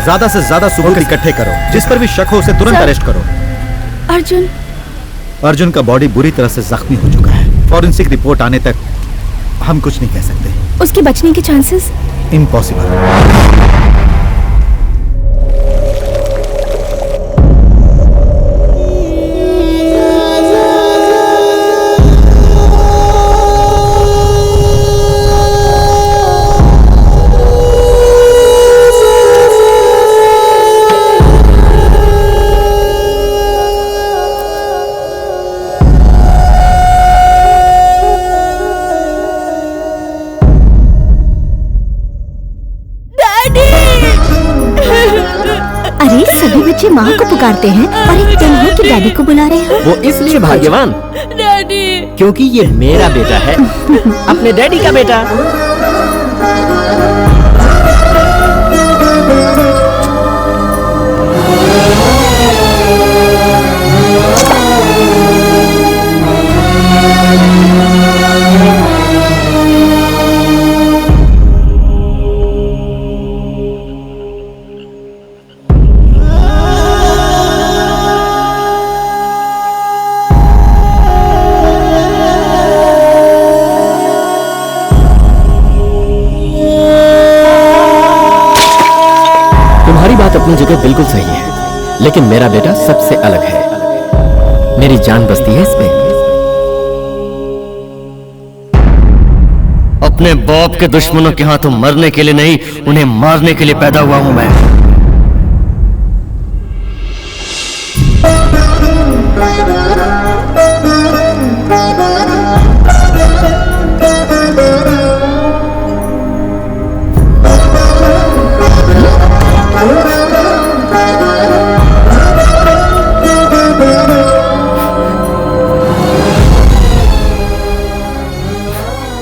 ज्यादा से ज्यादा सबूत इकट्ठे करो। जिस पर भी शक हो उसे तुरंत अरेस्ट करो। अर्जुन का बॉडी बुरी तरह से जख्मी हो चुका है। फॉरेंसिक रिपोर्ट आने तक हम कुछ नहीं कह सकते। उसके बचने के चांसेस इम्पॉसिबल। माँ को पुकारते हैं और एक तुम हो कि डैडी को बुला रहे हो। वो इसलिए भाग्यवान डैडी, क्योंकि ये मेरा बेटा है, अपने डैडी का बेटा। अपनी जगह बिल्कुल सही है, लेकिन मेरा बेटा सबसे अलग है। मेरी जान बसती है इसमें। अपने बाप के दुश्मनों के हाथों मरने के लिए नहीं, उन्हें मारने के लिए पैदा हुआ हूं मैं।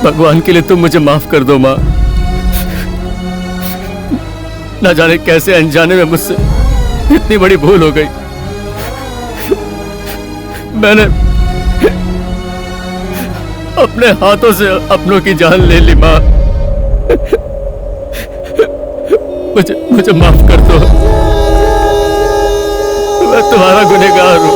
भगवान के लिए तुम मुझे माफ कर दो माँ। ना जाने कैसे अनजाने में मुझसे इतनी बड़ी भूल हो गई। मैंने अपने हाथों से अपनों की जान ले ली माँ। मुझे माफ कर दो। मैं तुम्हारा गुनहगार हूँ।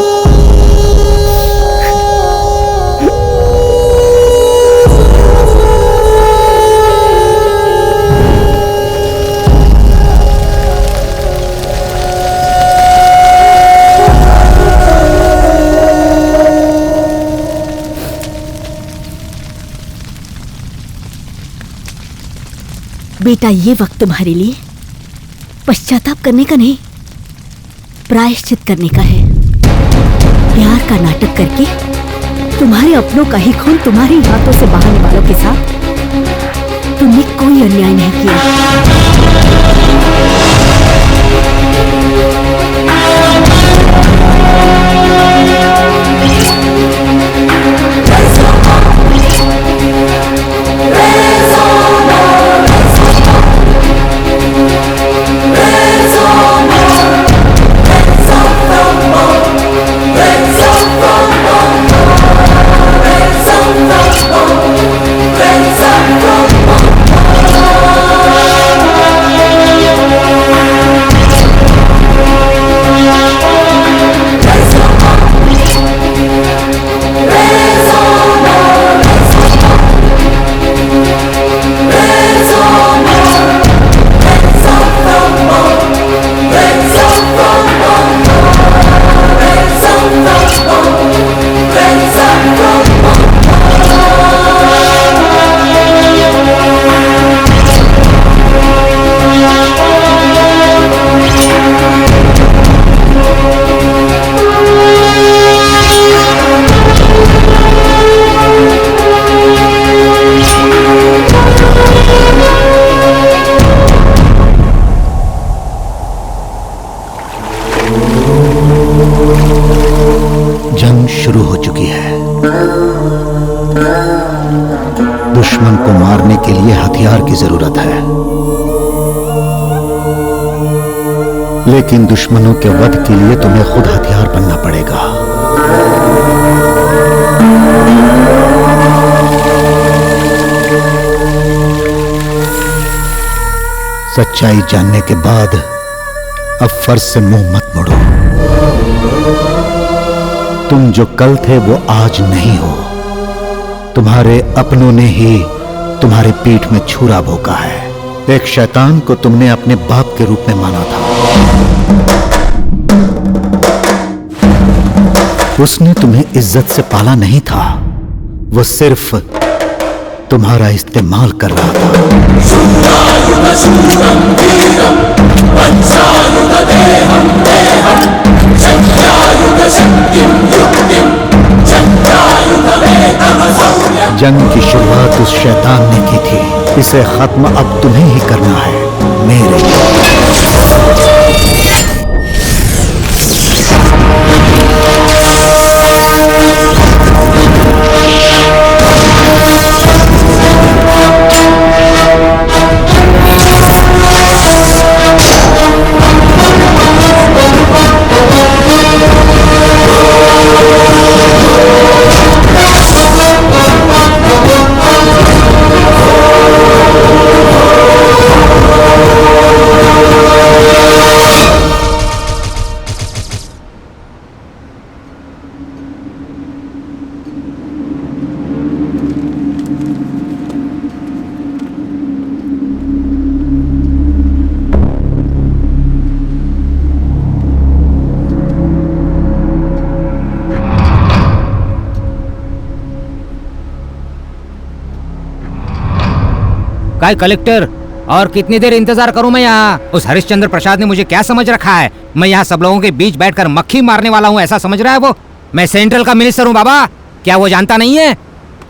बेटा, ये वक्त तुम्हारे लिए पश्चाताप करने का नहीं, प्रायश्चित करने का है। प्यार का नाटक करके तुम्हारे अपनों का ही खून तुम्हारे हाथों से बहाने वालों के साथ तुमने कोई अन्याय नहीं किया। शुरू हो चुकी है। दुश्मन को मारने के लिए हथियार की जरूरत है, लेकिन दुश्मनों के वध के लिए तुम्हें खुद हथियार बनना पड़ेगा। सच्चाई जानने के बाद अब फर्ज से मुंह मत मोड़ो। तुम जो कल थे वो आज नहीं हो। तुम्हारे अपनों ने ही तुम्हारी पीठ में छुरा भोंका है। एक शैतान को तुमने अपने बाप के रूप में माना था। उसने तुम्हें इज्जत से पाला नहीं था, वो सिर्फ तुम्हारा इस्तेमाल कर रहा था। जंग की शुरुआत उस शैतान ने की थी। इसे खत्म अब तुम्हें ही करना है, मेरे। काय कलेक्टर, और कितनी देर इंतजार करूं मैं यहाँ? उस हरिश्चंद्र प्रसाद ने मुझे क्या समझ रखा है? मैं यहाँ सब लोगों के बीच बैठकर मक्खी मारने वाला हूँ, ऐसा समझ रहा है वो? मैं सेंट्रल का मिनिस्टर हूँ बाबा, क्या वो जानता नहीं है?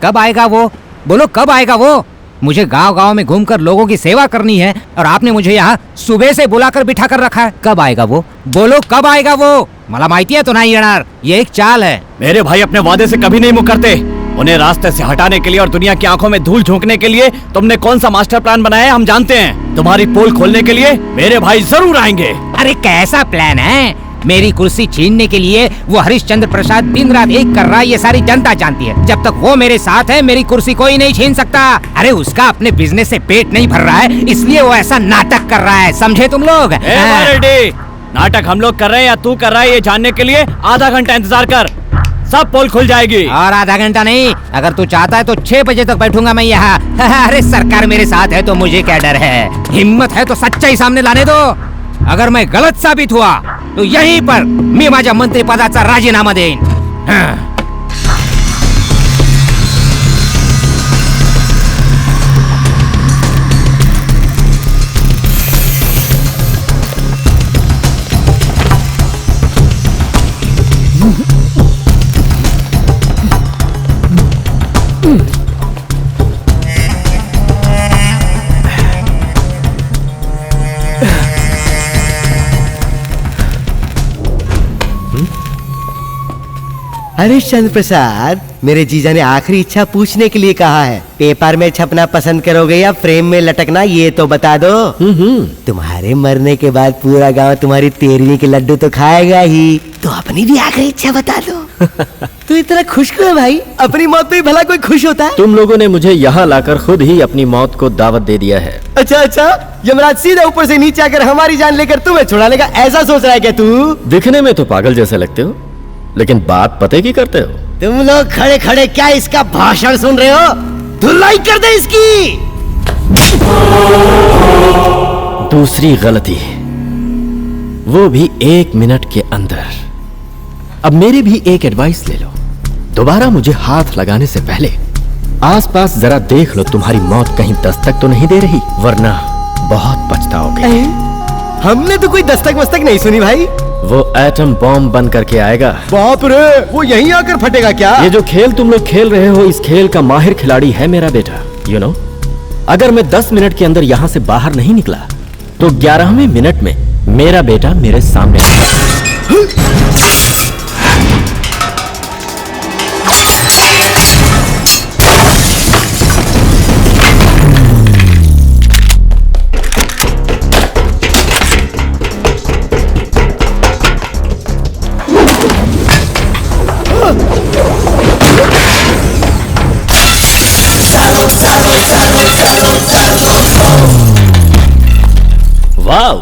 कब आएगा वो? बोलो कब आएगा वो? मुझे गांव गांव में घूमकर लोगों की सेवा करनी है और आपने मुझे यहाँ सुबह से बुलाकर बिठा कर रखा है। कब आएगा वो? बोलो कब आएगा वो? मला माहिती है तो नहीं येणार, ये एक चाल है। मेरे भाई अपने वादे से कभी नहीं मुकरते। उन्हें रास्ते से हटाने के लिए और दुनिया की आंखों में धूल झोंकने के लिए तुमने कौन सा मास्टर प्लान बनाया है हम जानते हैं। तुम्हारी पोल खोलने के लिए मेरे भाई जरूर आएंगे। अरे कैसा प्लान है? मेरी कुर्सी छीनने के लिए वो हरिश्चंद्र प्रसाद दिन रात एक कर रहा है, ये सारी जनता जानती है। जब तक वो मेरे साथ है मेरी कुर्सी कोई नहीं छीन सकता। अरे उसका अपने बिजनेस से पेट नहीं भर रहा है, इसलिए वो ऐसा नाटक कर रहा है, समझे तुम लोग? नाटक हम लोग कर रहे हैं या तू कर रहा है ये जानने के लिए आधा घंटा इंतजार कर, सब पोल खुल जाएगी। और आधा घंटा नहीं, अगर तू चाहता है तो 6 बजे तक बैठूंगा मैं यहाँ। अरे सरकार मेरे साथ है तो मुझे क्या डर है? हिम्मत है तो सच्चाई सामने लाने दो। अगर मैं गलत साबित हुआ तो यहीं पर मी माझ्या मंत्री पदाचा राजीनामा देईन। हरिश्चंद्र प्रसाद, मेरे जीजा ने आखिरी इच्छा पूछने के लिए कहा है। पेपर में छपना पसंद करोगे या फ्रेम में लटकना, ये तो बता दो। तुम्हारे मरने के बाद पूरा गांव तुम्हारी 13वीं के लड्डू तो खाएगा ही, तो अपनी भी आखिरी इच्छा बता दो। तू इतना खुश क्यों है भाई? अपनी मौत पे भला कोई खुश होता है? तुम लोगों ने मुझे यहाँ लाकर खुद ही अपनी मौत को दावत दे दिया है। अच्छा, यमराज सीधा ऊपर से नीचे आकर हमारी जान लेकर तुम्हें छुड़ाने का ऐसा सोच रहा है क्या तू? दिखने में तो पागल जैसे लगते हो, लेकिन बात पते की करते हो। तुम लोग खड़े खड़े क्या इसका भाषण सुन रहे हो? धुलाई कर दे इसकी। दूसरी गलती, वो भी 1 मिनट के अंदर। अब मेरी भी एक एडवाइस ले लो, दोबारा मुझे हाथ लगाने से पहले आसपास जरा देख लो तुम्हारी मौत कहीं दस्तक तो नहीं दे रही, वरना बहुत पछताओगे। हमने तो कोई दस्तक वस्तक नहीं सुनी भाई। वो एटम बॉम्ब बन करके आएगा। बाप रे, वो यहीं आकर फटेगा क्या? ये जो खेल तुम लोग खेल रहे हो, इस खेल का माहिर खिलाड़ी है मेरा बेटा। यू नो, अगर मैं 10 मिनट के अंदर यहाँ से बाहर नहीं निकला तो 11वें मिनट में मेरा बेटा मेरे सामने वाव।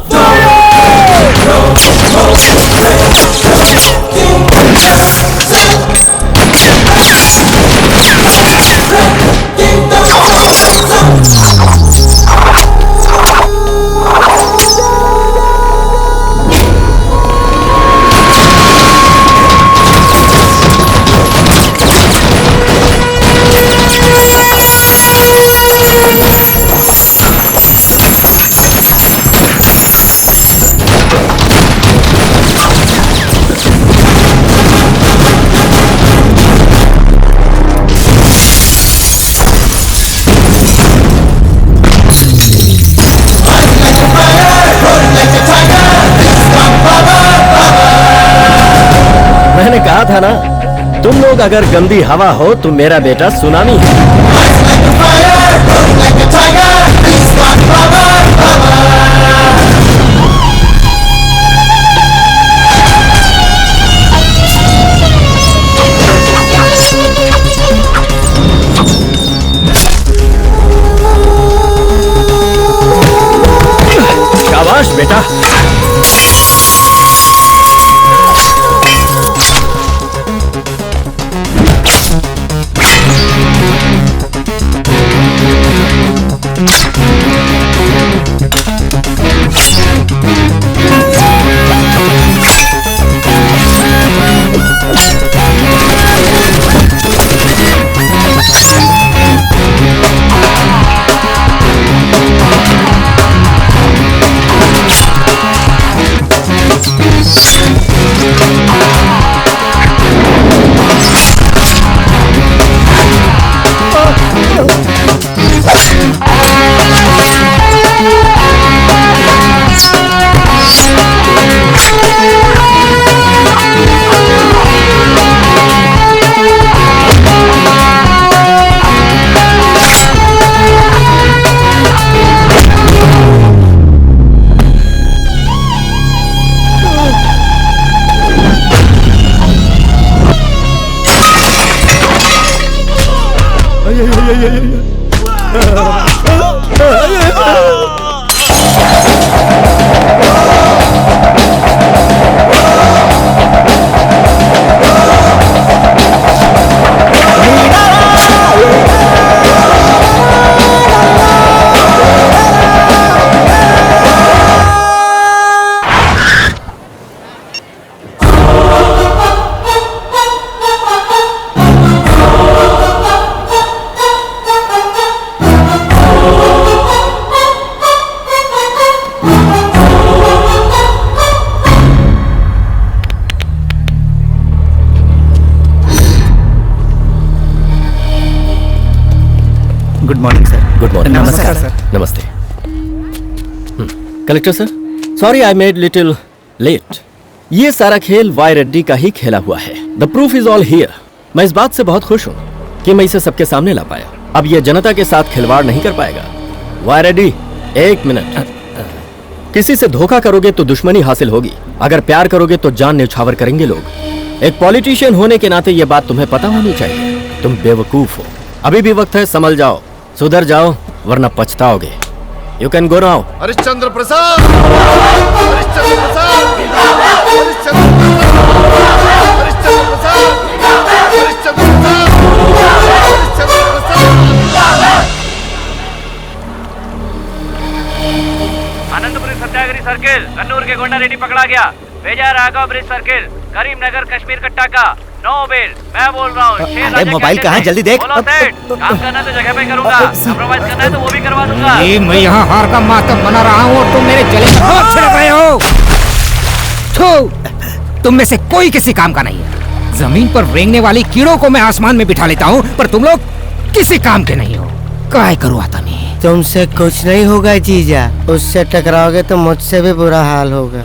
मैंने कहा था ना, तुम लोग अगर गंदी हवा हो तो मेरा बेटा सुनामी है। शाबाश बेटा। Good morning sir. Good morning. नमस्कार सर। नमस्ते। Collector sir, sorry I made little late. ये सारा खेल वाई रेड्डी का ही खेला हुआ है। The proof is all here. मैं इस बात से बहुत खुश हूँ कि मैं इसे सबके सामने ला पाया। अब ये जनता के साथ खिलवाड़ नहीं कर पाएगा। वाई रेड्डी, एक मिनट। किसी से धोखा करोगे तो दुश्मनी हासिल होगी, अगर प्यार करोगे तो जान न्यौछावर करेंगे लोग। एक पॉलिटिशियन होने के नाते ये बात तुम्हें पता होनी चाहिए। तुम बेवकूफ हो। अभी भी वक्त है, संभल जाओ, सुधर जाओ, वरना पछताओगे। You can go now. Harishchandra Prasad, Harishchandra Prasad, Harishchandra Prasad, Harishchandra Prasad, Harishchandra Prasad, Harishchandra Prasad. Anandpuri सत्याग्रही सर्किल, कन्नूर के गोंडा रेड्डी पकड़ा गया। भेजा राघव ब्रिज सर्किल, करीमनगर कश्मीर कट्टा का। नो बेल, मैं बोल रहा हूँ। अरे मोबाइल कहाँ है? जल्दी देख। बोलो सेठ, काम करना तो जगह पे करूंगा, कंप्रोमाइज करना है तो वो भी करवा दूंगा। ये मैं यहाँ हार का मातम मना रहा हूँ और तुम मेरे गले में हाथ छिड़क रहे हो। थू, तुम में से कोई किसी काम का नहीं है। जमीन पर रेंगने वाली कीड़ों को मैं आसमान में बिठा लेता हूँ, पर तुम लोग किसी काम के नहीं हो। काय करूँ आता नहीं। तुमसे कुछ नहीं होगा जीजा, उससे टकराओगे तो मुझसे भी बुरा हाल होगा।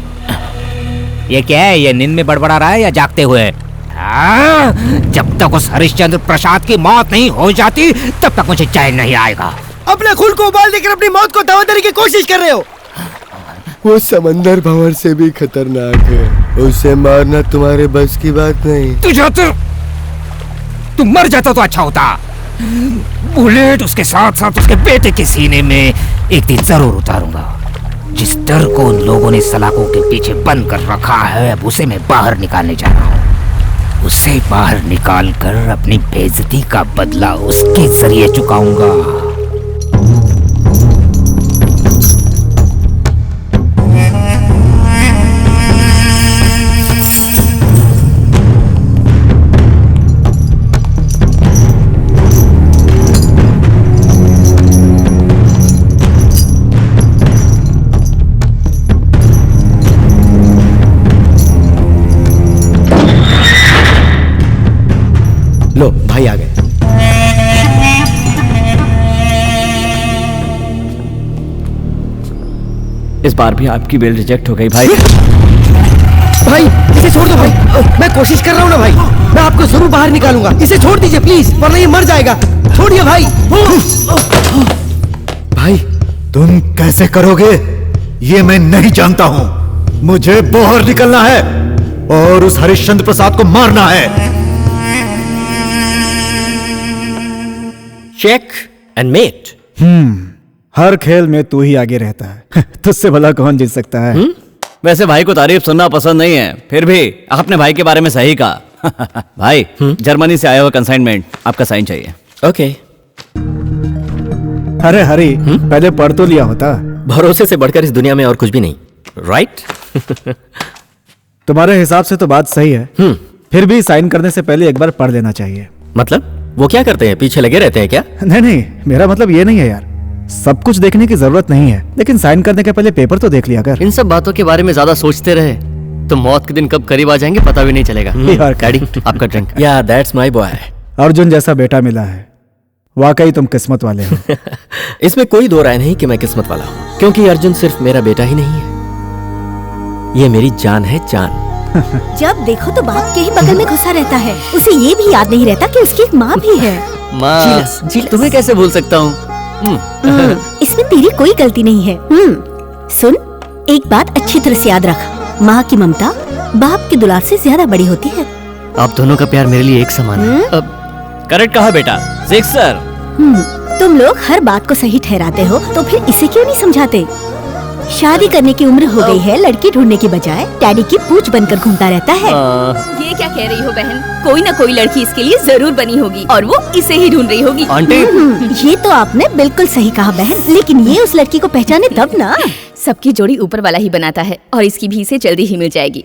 ये क्या है? ये नींद में बड़बड़ा रहा है या जागते हुए? जब तक उस हरिश्चंद्र प्रसाद की मौत नहीं हो जाती तब तक मुझे चैन नहीं आएगा। अपने खून को उबाल देकर अपनी मौत को दावा की कोशिश कर रहे हो। वो समंदर भंवर से भी खतरनाक है, उसे मारना तुम्हारे बस की बात नहीं। तुम मर जाता तो अच्छा होता। बुलेट उसके साथ साथ उसके बेटे के सीने में एक दिन जरूर उतारूंगा। जिस डर को उन लोगों ने सलाखों के पीछे बंद कर रखा है, अब उसे मैं बाहर निकालने जा रहा हूँ। उसे बाहर निकाल कर अपनी बेइज्जती का बदला उसके जरिए चुकाऊंगा। लो भाई आ गए। इस बार भी आपकी बेल रिजेक्ट हो गई भाई। भाई इसे छोड़ दो भाई, मैं कोशिश कर रहा हूँ ना भाई, मैं आपको जरूर बाहर निकालूंगा। इसे छोड़ दीजिए प्लीज, वरना ये मर जाएगा। छोड़िए भाई। भाई तुम कैसे करोगे ये मैं नहीं जानता हूं। मुझे बाहर निकलना है और उस हरिश्चंद्र प्रसाद को मारना है। Check and met. हर खेल में तू ही आगे रहता है। तुझसे भला कौन जीत सकता है? वैसे भाई को तारीफ सुनना पसंद नहीं है, फिर भी आपने भाई के बारे में सही कहा। भाई जर्मनी से आया हुआ कंसाइनमेंट, आपका साइन चाहिए। ओके। अरे हरी, पहले पढ़ तो लिया होता। भरोसे से बढ़कर इस दुनिया में और कुछ भी नहीं, राइट? तुम्हारे हिसाब से तो बात सही है, फिर भी साइन करने से पहले एक बार पढ़ लेना चाहिए। मतलब वो क्या करते हैं, पीछे लगे रहते हैं क्या? नहीं नहीं, मेरा मतलब ये नहीं है यार, सब कुछ देखने की जरूरत नहीं है, लेकिन साइन करने के पहले पेपर तो देख लिया कर। इन सब बातों के बारे में ज्यादा सोचते रहे तो मौत के दिन कब करीब आ जाएंगे पता भी नहीं चलेगा। यार डैडी आपका ड्रिंक। या दैट्स माय बॉय। अर्जुन जैसा बेटा मिला है, वाकई तुम किस्मत वाले हो। इसमें कोई दो राय नहीं कि मैं किस्मत वाला हूँ, क्योंकि अर्जुन सिर्फ मेरा बेटा ही नहीं है, ये मेरी जान है, जान। जब देखो तो बाप के ही बगल में घुसा रहता है, उसे ये भी याद नहीं रहता कि उसकी एक माँ भी है। माँ, तुम्हें कैसे भूल सकता हूँ? इसमें तेरी कोई गलती नहीं है। सुन, एक बात अच्छी तरह से याद रख, माँ की ममता बाप के दुलार से ज्यादा बड़ी होती है। आप दोनों का प्यार मेरे लिए एक समान है। करेक्ट कहा बेटा, सिक्सर। तुम लोग हर बात को सही ठहराते हो, तो फिर इसे क्यों नहीं समझाते? शादी करने की उम्र हो गई है, लड़की ढूंढने की बजाय डैडी की पूछ बनकर घूमता रहता है। ये क्या कह रही हो बहन? कोई ना कोई लड़की इसके लिए जरूर बनी होगी और वो इसे ही ढूंढ रही होगी। आंटी, ये तो आपने बिल्कुल सही कहा बहन, लेकिन ये उस लड़की को पहचाने तब ना। सबकी जोड़ी ऊपर वाला ही बनाता है और इसकी भी इसे जल्दी ही मिल जाएगी।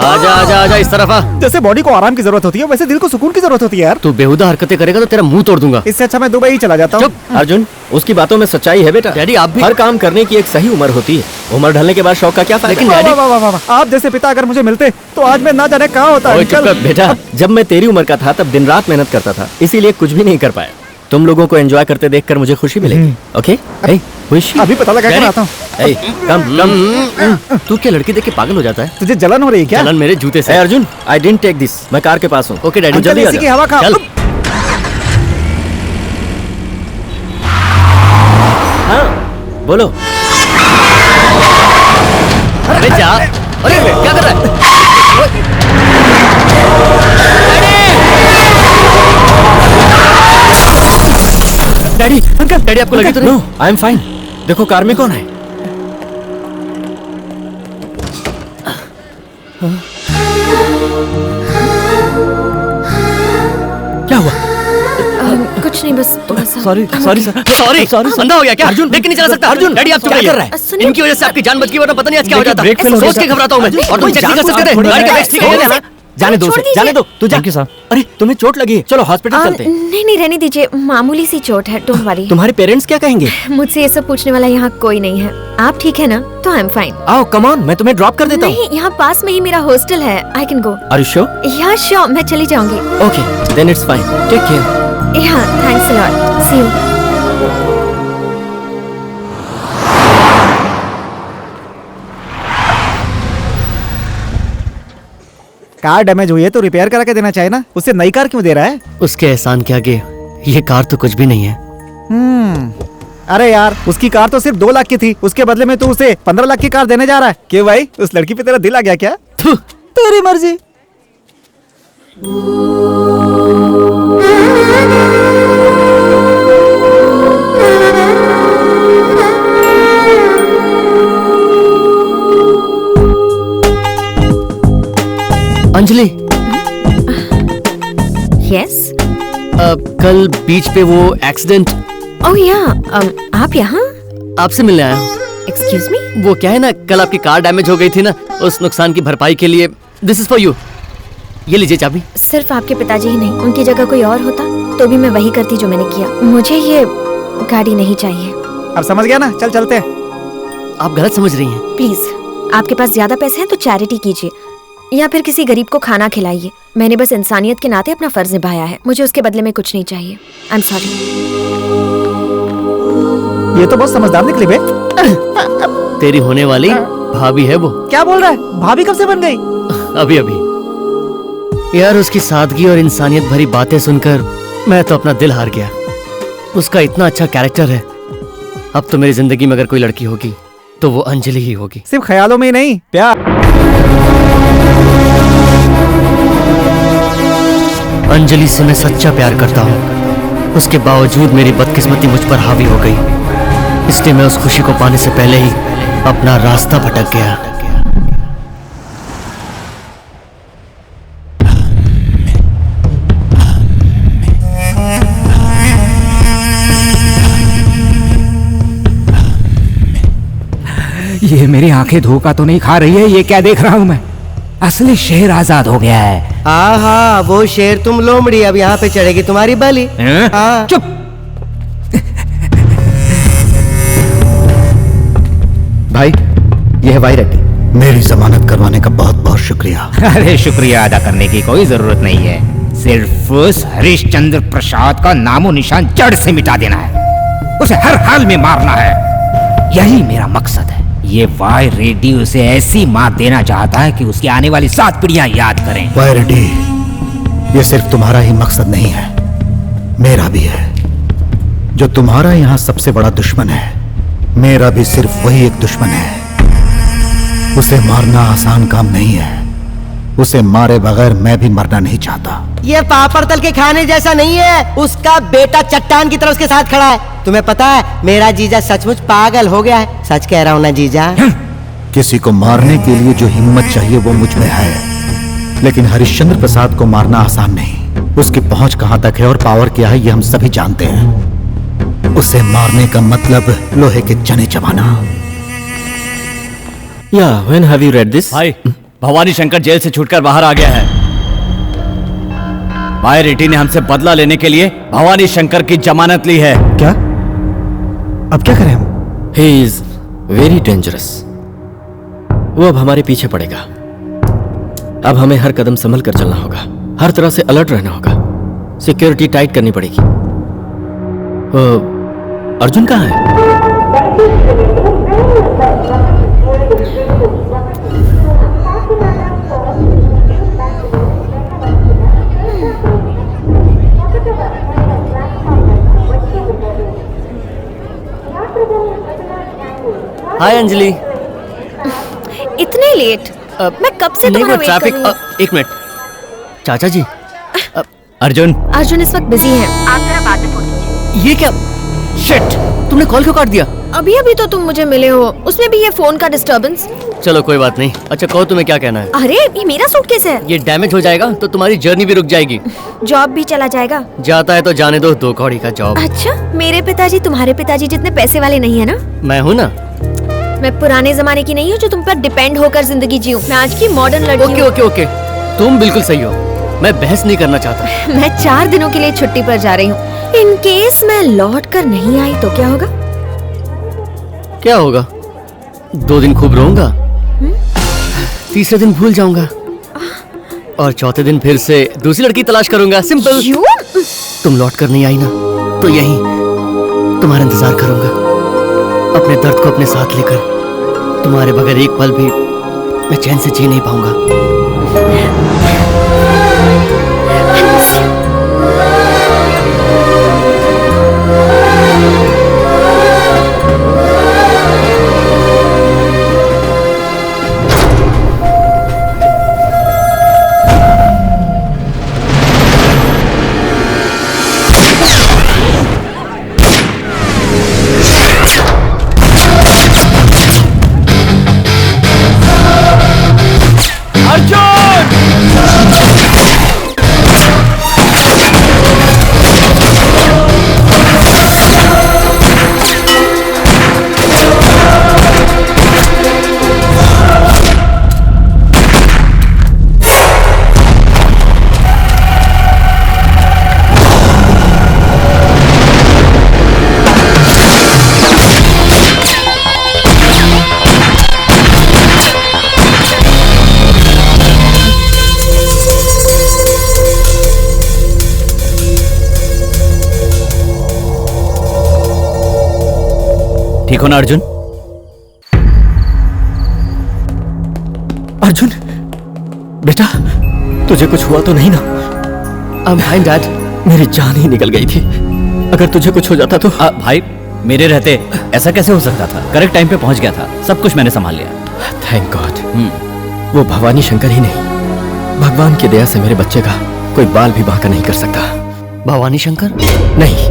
आजा आजा आजा, इस तरफ आ। जैसे बॉडी को आराम की जरूरत होती है, वैसे दिल को सुकून की जरूरत होती है यार। तू बेहुदा हरकतें करेगा तो तेरा मुंह तोड़ दूंगा। इससे अच्छा मैं दुबई ही चला जाता हूँ। चुप। अर्जुन, उसकी बातों में सच्चाई है बेटा। डैडी, आप भी। हर काम करने की एक सही उम्र होती है, उम्र ढलने के बाद शौक का क्या फायदा? लेकिन वाह, डैडी, वाह, वाह, वाह, वाह। आप जैसे पिता अगर मुझे मिलते तो आज मैं ना जाने कहाँ होता। ओए चुप कर बेटा, जब मैं तेरी उम्र का था तब दिन रात मेहनत करता था, इसीलिए कुछ भी नहीं कर पाया। तुम लोगों को एंजॉय करते देखकर मुझे खुशी मिलेगी। ओके? ए, खुशी। अभी पता लगा कर आता हूँ। ए, कम कम। तू क्या लड़की देख के पागल हो जाता है? तुझे जलन हो रही है क्या? चलन मेरे जूते से। ए Arjun, I didn't take this, मैं कार के पास हूँ। ओके डैडी, अंकल, जल्दी आ इसी जा। की हवा खा। चल। हाँ बोलो। अरे जा। अरे क्या कर रहा है? डैडी, अंकल, डैडी आपको लगी तो नहीं? No, I am fine. देखो कार में कौन है? क्या हुआ? कुछ नहीं, बस थोड़ा सा। सॉरी सॉरी सॉरी, अंधा हो गया क्या? अर्जुन देख के नहीं चला सकता। अर्जुन, डैडी आप क्या कर रहा है? सुनिए। इनकी वजह से आपकी जान बच गई, वरना पता नहीं आज क्या हो जाता। ब्रेक फेल हो सोच गया के घबराता हूँ मैं। और तुम चेक नहीं कर सकते थे? गाड़ी का बैटरी खो गया। जाने दो उसे, जाने दो। तू जा। अरे तुम्हें चोट लगी है, चलो हॉस्पिटल चलते हैं। नहीं नहीं, रहने दीजिए, मामूली सी चोट है, डोंट वरी। तुम्हारे पेरेंट्स क्या कहेंगे? मुझसे ये सब पूछने वाला यहाँ कोई नहीं है। आप ठीक है ना? तो आई एम फाइन। आओ कम ऑन, मैं तुम्हें ड्रॉप कर देता हूँ। नहीं, यहाँ पास में ही मेरा हॉस्टल है, I can go. Are you sure? Yeah sure, मैं चली जाऊंगी। Okay then it's fine, take care. Yeah thanks a lot, see you. Car damage हुई है तो रिपेयर करा के देना चाहिए ना, उससे नई कार क्यों दे रहा है? उसके एहसान के आगे ये कार तो कुछ भी नहीं है। अरे यार, उसकी कार तो सिर्फ 2 लाख की थी, उसके बदले में तू उसे 15 लाख की कार देने जा रहा है। क्यों भाई, उस लड़की पे तेरा दिल आ गया क्या? तेरी मर्जी। अंजलि। यस। कल बीच पे वो एक्सीडेंट। ओह या, आप यहाँ? आपसे मिलने आया हूँ। Excuse me? वो क्या है ना, कल आपकी कार डैमेज हो गई थी ना, उस नुकसान की भरपाई के लिए दिस इज फॉर यू। ये लीजिए चाबी। सिर्फ आपके पिताजी ही नहीं, उनकी जगह कोई और होता तो भी मैं वही करती जो मैंने किया। मुझे ये गाड़ी नहीं चाहिए। अब समझ गया ना, चल चलते हैं। आप गलत समझ रही हैं। प्लीज, आपके पास ज्यादा पैसे हैं तो चैरिटी कीजिए या फिर किसी गरीब को खाना खिलाइए। मैंने बस इंसानियत के नाते अपना फर्ज निभाया है, मुझे उसके बदले में कुछ नहीं चाहिए। I am sorry. ये तो बहुत समझदार निकली बे। तेरी होने वाली भाभी है वो। क्या बोल रहा है? भाभी कब से बन गई? अभी अभी। यार उसकी सादगी और इंसानियत भरी बातें सुनकर मैं तो अपना दिल हार गया। उसका इतना अच्छा कैरेक्टर है। अब तो मेरी जिंदगी में अगर कोई लड़की होगी तो वो अंजलि ही होगी। सिर्फ ख्यालों में ही नहीं, प्यार। अंजलि से मैं सच्चा प्यार करता हूँ। उसके बावजूद मेरी बदकिस्मती मुझ पर हावी हो गई, इसलिए मैं उस खुशी को पाने से पहले ही अपना रास्ता भटक गया। ये मेरी आंखें धोखा तो नहीं खा रही है? ये क्या देख रहा हूँ मैं? असली शेर आजाद हो गया है। हाँ, वो शेर तुम लोमड़ी, अब यहाँ पे चढ़ेगी तुम्हारी बलि। हाँ। चुप। भाई, ये है वाई रेड्डी। मेरी जमानत करवाने का बहुत बहुत शुक्रिया। अरे शुक्रिया अदा करने की कोई जरूरत नहीं है, सिर्फ उस हरिश्चंद्र प्रसाद का नामो निशान जड़ से मिटा देना है, उसे हर हाल में मारना है। यही मेरा मकसद है। ये वाई रेड्डी उसे ऐसी मात देना चाहता है कि उसकी आने वाली 7 पीढ़ियां याद करें। वाई रेड्डी, ये सिर्फ तुम्हारा ही मकसद नहीं है, मेरा भी है। जो तुम्हारा यहाँ सबसे बड़ा दुश्मन है, मेरा भी सिर्फ वही एक दुश्मन है। उसे मारना आसान काम नहीं है। उसे मारे बगैर मैं भी मरना नहीं चाहता। ये पापड़ तल के खाने जैसा नहीं है। उसका बेटा चट्टान की तरह उसके साथ खड़ा है। तुम्हें पता है, मेरा जीजा सचमुच पागल हो गया है। सच कह रहा हूँ ना जीजा? किसी को मारने के लिए जो हिम्मत चाहिए वो मुझ में है, लेकिन हरिश्चंद्र प्रसाद को मारना आसान नहीं। उसकी पहुंच कहां तक है और पावर क्या है, ये हम सभी जानते हैं। उसे मारने का मतलब लोहे के चने चबाना। When have you read this? भाई, भवानी शंकर जेल से छूटकर बाहर आ गया है। भाई रेड्डी ने हमसे बदला लेने के लिए भवानी शंकर की जमानत ली है। क्या? अब क्या करें हम? He is very dangerous. वो अब हमारे पीछे पड़ेगा। अब हमें हर कदम संभल कर चलना होगा, हर तरह से अलर्ट रहना होगा, सिक्योरिटी टाइट करनी पड़ेगी। अर्जुन कहाँ है? हाय अंजलि। इतने लेट? मैं कब से तुम्हारा वेट कर रही हूँ। एक मिनट। चाचा जी। अर्जुन। अर्जुन इस वक्त बिजी है, आप जरा बाद में फोन कीजिए। ये क्या? शिट, तुमने कॉल क्यों काट दिया? अभी अभी तो तुम मुझे मिले हो, उसमें भी ये फोन का डिस्टर्बेंस। चलो कोई बात नहीं। अच्छा कहो, तुम्हें क्या कहना है? अरे ये मेरा सूटकेस है। ये डैमेज हो जाएगा तो तुम्हारी जर्नी भी रुक जाएगी। जॉब भी चला जाएगा। जाता है तो जाने दो, 2 कौड़ी का जॉब। अच्छा, मेरे पिताजी तुम्हारे पिताजी जितने पैसे वाले नहीं है ना? मैं हूँ ना। मैं पुराने जमाने की नहीं हूँ जो तुम पर डिपेंड होकर जिंदगी जीऊं। मैं आज की मॉडर्न लड़की हूँ। ओके ओके ओके, तुम बिल्कुल सही हो। मैं बहस नहीं करना चाहता। मैं 4 दिनों के लिए छुट्टी पर जा रही हूँ। इन केस मैं लौट कर नहीं आई तो क्या होगा? क्या होगा? 2 दिन खूब रोऊंगा, तीसरे दिन भूल जाऊंगा और चौथे दिन फिर से दूसरी लड़की तलाश करूंगा। सिंपल। तुम लौट कर नहीं आई ना, तो यही तुम्हारा इंतजार करूंगा, अपने दर्द को अपने साथ लेकर। तुम्हारे बगैर एक पल भी मैं चैन से जी नहीं पाऊंगा। ठीक हो ना अर्जुन? अर्जुन बेटा, तुझे कुछ हुआ तो नहीं ना? I'm fine, Dad. मेरी जान ही निकल गई थी। अगर तुझे कुछ हो जाता तो। भाई मेरे रहते ऐसा कैसे हो सकता था? करेक्ट टाइम पे पहुंच गया था, सब कुछ मैंने संभाल लिया। Thank God. वो भवानी शंकर ही नहीं, भगवान की दया से मेरे बच्चे का कोई बाल भी बांका नहीं कर सकता। भवानी शंकर? नहीं,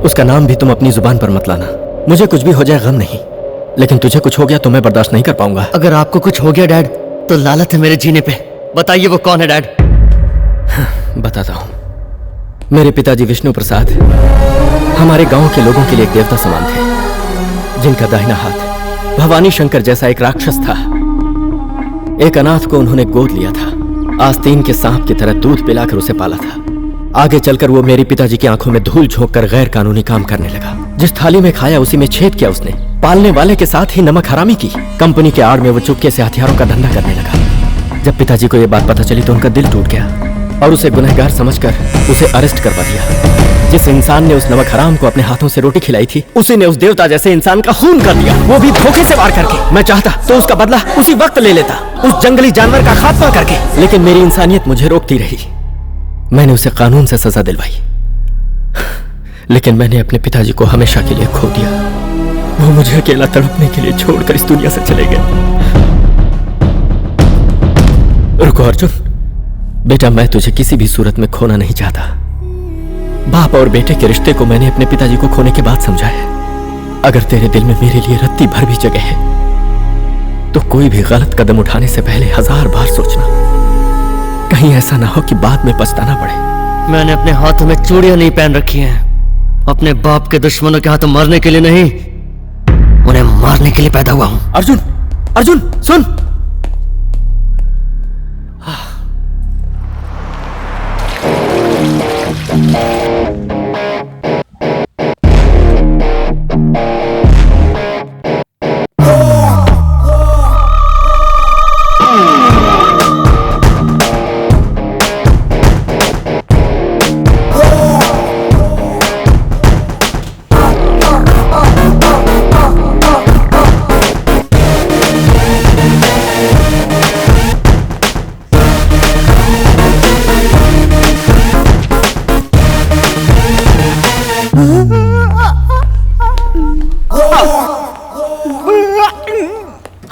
उसका नाम भी तुम अपनी जुबान पर मत लाना। मुझे कुछ भी हो जाए गम नहीं, लेकिन तुझे कुछ हो गया तो मैं बर्दाश्त नहीं कर पाऊंगा। अगर आपको कुछ हो गया डैड तो लालत है मेरे जीने पे। बताइए वो कौन है डैड? बताता हूँ। मेरे पिताजी विष्णु प्रसाद हमारे गांव के लोगों के लिए एक देवता समान थे, जिनका दाहिना हाथ भवानी शंकर जैसा एक राक्षस था। एक अनाथ को उन्होंने गोद लिया था, आस्तीन के सांप की तरह दूध पिलाकर उसे पाला था। आगे चलकर वो मेरे पिताजी की आंखों में धूल झोंककर गैर कानूनी काम करने लगा। जिस थाली में खाया उसी में छेद किया उसने। पालने वाले के साथ ही नमक हरामी की। कंपनी के आड़ में वो चुपके से हथियारों का धंधा करने लगा। जब पिताजी को ये बात पता चली तो उनका दिल टूट गया और उसे गुनहगार समझकर उसे अरेस्ट करवा दिया। जिस इंसान ने उस नमक हराम को अपने हाथों से रोटी खिलाई थी, उसी ने उस देवता जैसे इंसान का खून कर दिया, वो भी धोखे से वार करके। मैं चाहता तो उसका बदला उसी वक्त ले लेता, उस जंगली जानवर का खात्मा करके, लेकिन मेरी इंसानियत मुझे रोकती रही। मैंने उसे कानून से सजा दिलवाई, लेकिन मैंने अपने पिताजी को हमेशा के लिए खो दिया। वो मुझे अकेला तड़पने के लिए छोड़कर इस दुनिया से चले गए। रुको अर्जुन, बेटा मैं तुझे किसी भी सूरत में खोना नहीं चाहता। बाप और बेटे के रिश्ते को मैंने अपने पिताजी को खोने के बाद समझा है। अगर तेरे दिल में मेरे लिए रत्ती भर भी जगह है तो कोई भी गलत कदम उठाने से पहले 1000 बार सोचना, कहीं ऐसा ना हो कि बाद में पछताना पड़े। मैंने अपने हाथों में चूड़ियां नहीं पहन रखी हैं। अपने बाप के दुश्मनों के हाथों मरने के लिए नहीं, उन्हें मारने के लिए पैदा हुआ हूं। अर्जुन, अर्जुन सुन।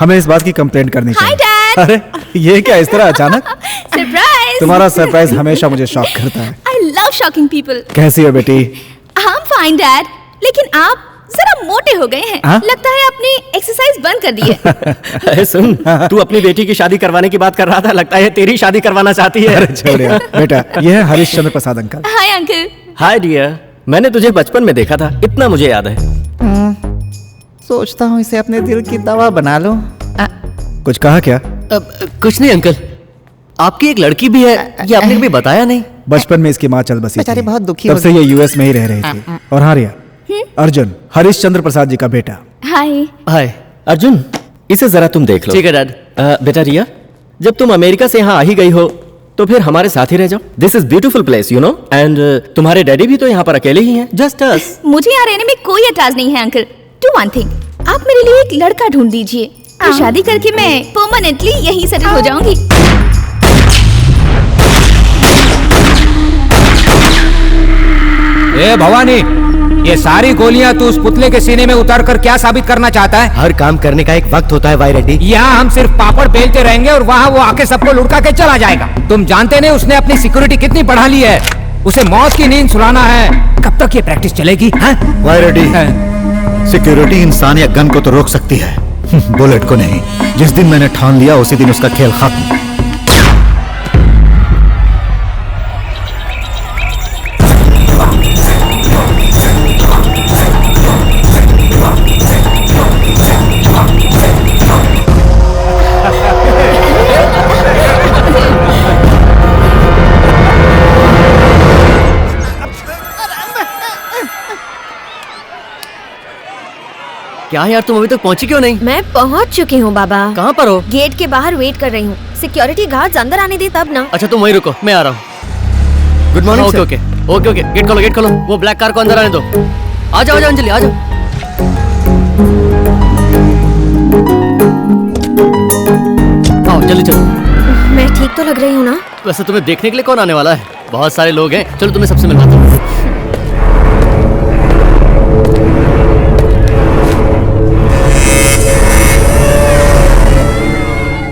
हमें इस बात की कंप्लेंट करनी चाहिए। Dad! अरे ये क्या इस तरह अचानक? सरप्राइज! तुम्हारा सरप्राइज हमेशा मुझे शॉक करता है। I love shocking people. कैसी हो बेटी? I'm fine, Dad. लेकिन आप जरा मोटे हो गए हैं। हाँ? लगता है आपने एक्सरसाइज बंद कर दी है। अरे सुन, तू अपनी बेटी की शादी करवाने की बात कर रहा था, लगता है तेरी शादी करवाना चाहती है। अरे छोड़ यार। बेटा ये है Harishchandra Prasad uncle. Hi uncle. Hi dear, मैंने तुझे बचपन में देखा था, इतना मुझे याद है। सोचता हूँ इसे अपने दिल की दवा बना लो। कुछ कहा क्या? कुछ नहीं अंकल, आपकी एक लड़की भी है, ये आपने कभी बताया नहीं। बचपन में इसकी माँ चल बसी बेचारी थी। बहुत दुखी तब हो से गई। ये यूएस में ही रह रही थी। और हाँ रिया, अर्जुन हरिश्चंद्र प्रसाद जी का बेटा। हाय। हाय अर्जुन, इसे जरा तुम देख लो। ठीक है डैड। बेटा रिया, जब तुम अमेरिका से यहाँ आ ही गई हो तो फिर हमारे साथ ही रह जाओ। This is beautiful place, you know, and तुम्हारे डैडी भी तो यहाँ पर अकेले ही हैं, जस्ट अस। मुझे यहाँ रहने में कोई एतराज नहीं है अंकल। डू वन थिंग, आप मेरे लिए एक लड़का ढूंढ दीजिए, तो शादी करके मैं परमानेंटली यहीं सेटल हो जाऊंगी। ए भवानी, ये सारी गोलियां तू उस पुतले के सीने में उतार कर क्या साबित करना चाहता है? हर काम करने का एक वक्त होता है भाई रेड्डी। यहाँ हम सिर्फ पापड़ बेलते रहेंगे और वहाँ वो आके सबको लुढ़का के चला जाएगा। तुम जानते नहीं उसने अपनी सिक्योरिटी कितनी बढ़ा ली है। उसे मौत की नींद सुलाना है। कब तक ये प्रैक्टिस चलेगी? भाई रेड्डी, सिक्योरिटी इंसान या गन को तो रोक सकती है, बुलेट को नहीं। जिस दिन मैंने ठान लिया उसी दिन उसका खेल खत्म। क्या यार, तुम अभी तक पहुंची क्यों नहीं? मैं पहुंच चुकी हूँ बाबा। कहाँ पर हो? गेट के बाहर वेट कर रही हूँ। सिक्योरिटी गार्ड्स अंदर आने दे तब ना। अच्छा तुम वहीं रुको, मैं आ रहा हूँ। Good morning. Okay okay okay okay, gate खोलो गेट खोलो। वो ब्लैक कार को अंदर आने दो। आ जाओ अंजलि आ जाओ। आओ जल्दी चलो। मैं ठीक तो लग रही हूँ ना? वैसे तुम्हें देखने के लिए कौन आने वाला है? बहुत सारे लोग हैं। चलो तुम्हें सबसे मिलवाता हूँ।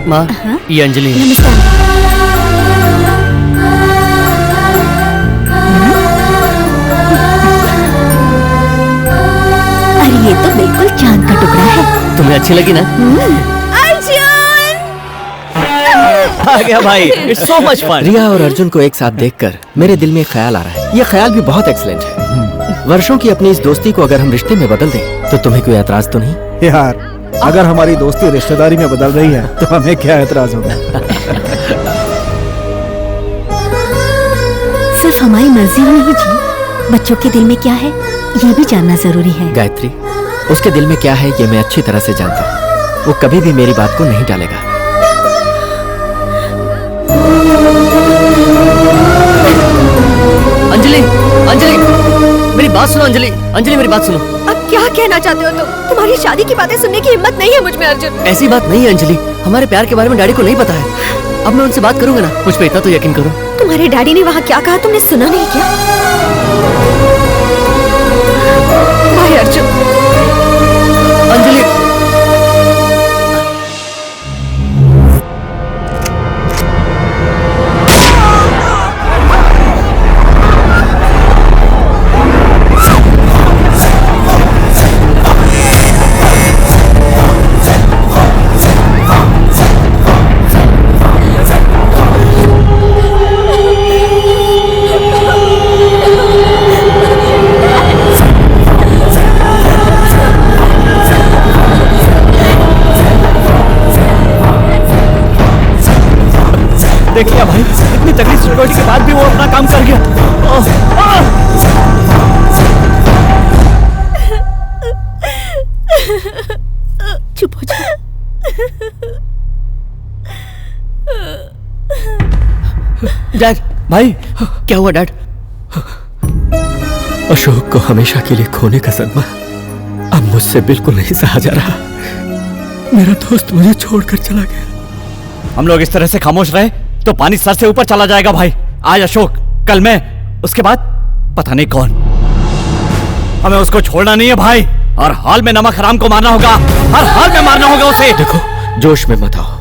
माँ, ये अंजलि है। अरे ये तो बिल्कुल चांद का टुकड़ा है। तुम्हें अच्छी लगी ना? आ गया भाई, इट्स सो मच फन। रिया और अर्जुन को एक साथ देखकर मेरे दिल में एक ख्याल आ रहा है। ये ख्याल भी बहुत एक्सीलेंट है। वर्षों की अपनी इस दोस्ती को अगर हम रिश्ते में बदल दें तो तुम्हें कोई एतराज तो नहीं? यार, अगर हमारी दोस्ती रिश्तेदारी में बदल रही है तो हमें क्या एतराज होगा? सिर्फ हमारी मर्जी नहीं जी, बच्चों के दिल में क्या है ये भी जानना जरूरी है। गायत्री, उसके दिल में क्या है ये मैं अच्छी तरह से जानता हूँ। वो कभी भी मेरी बात को नहीं टालेगा। अंजलि अंजलि मेरी बात सुनो। अंजलि अंजलि मेरी बात सुनो। अब क्या कहना चाहते हो तुम? तुम्हारी शादी की बातें सुनने की हिम्मत नहीं है मुझ में अर्जुन। ऐसी बात नहीं है अंजलि, हमारे प्यार के बारे में डैडी को नहीं पता है। अब मैं उनसे बात करूंगा ना, मुझ पे इतना तो यकीन करो। तुम्हारे डैडी ने वहाँ क्या कहा तुमने सुना नहीं क्या? बाय अर्जुन। अंजलि देख लिया भाई, इतनी तगड़ी सिक्योरिटी के बाद भी वो अपना काम कर गया। चुप हो जा। डैड, भाई क्या हुआ डैड? अशोक को हमेशा के लिए खोने का सदमा अब मुझसे बिल्कुल नहीं सहा जा रहा। मेरा दोस्त मुझे छोड़कर चला गया। हम लोग इस तरह से खामोश रहे तो पानी सर से ऊपर चला जाएगा भाई। आज अशोक, कल मैं, उसके बाद पता नहीं कौन। हमें उसको छोड़ना नहीं है भाई। हर हाल में नमक हराम को मारना होगा, हर हाल में मारना होगा उसे। देखो, जोश में मत आओ।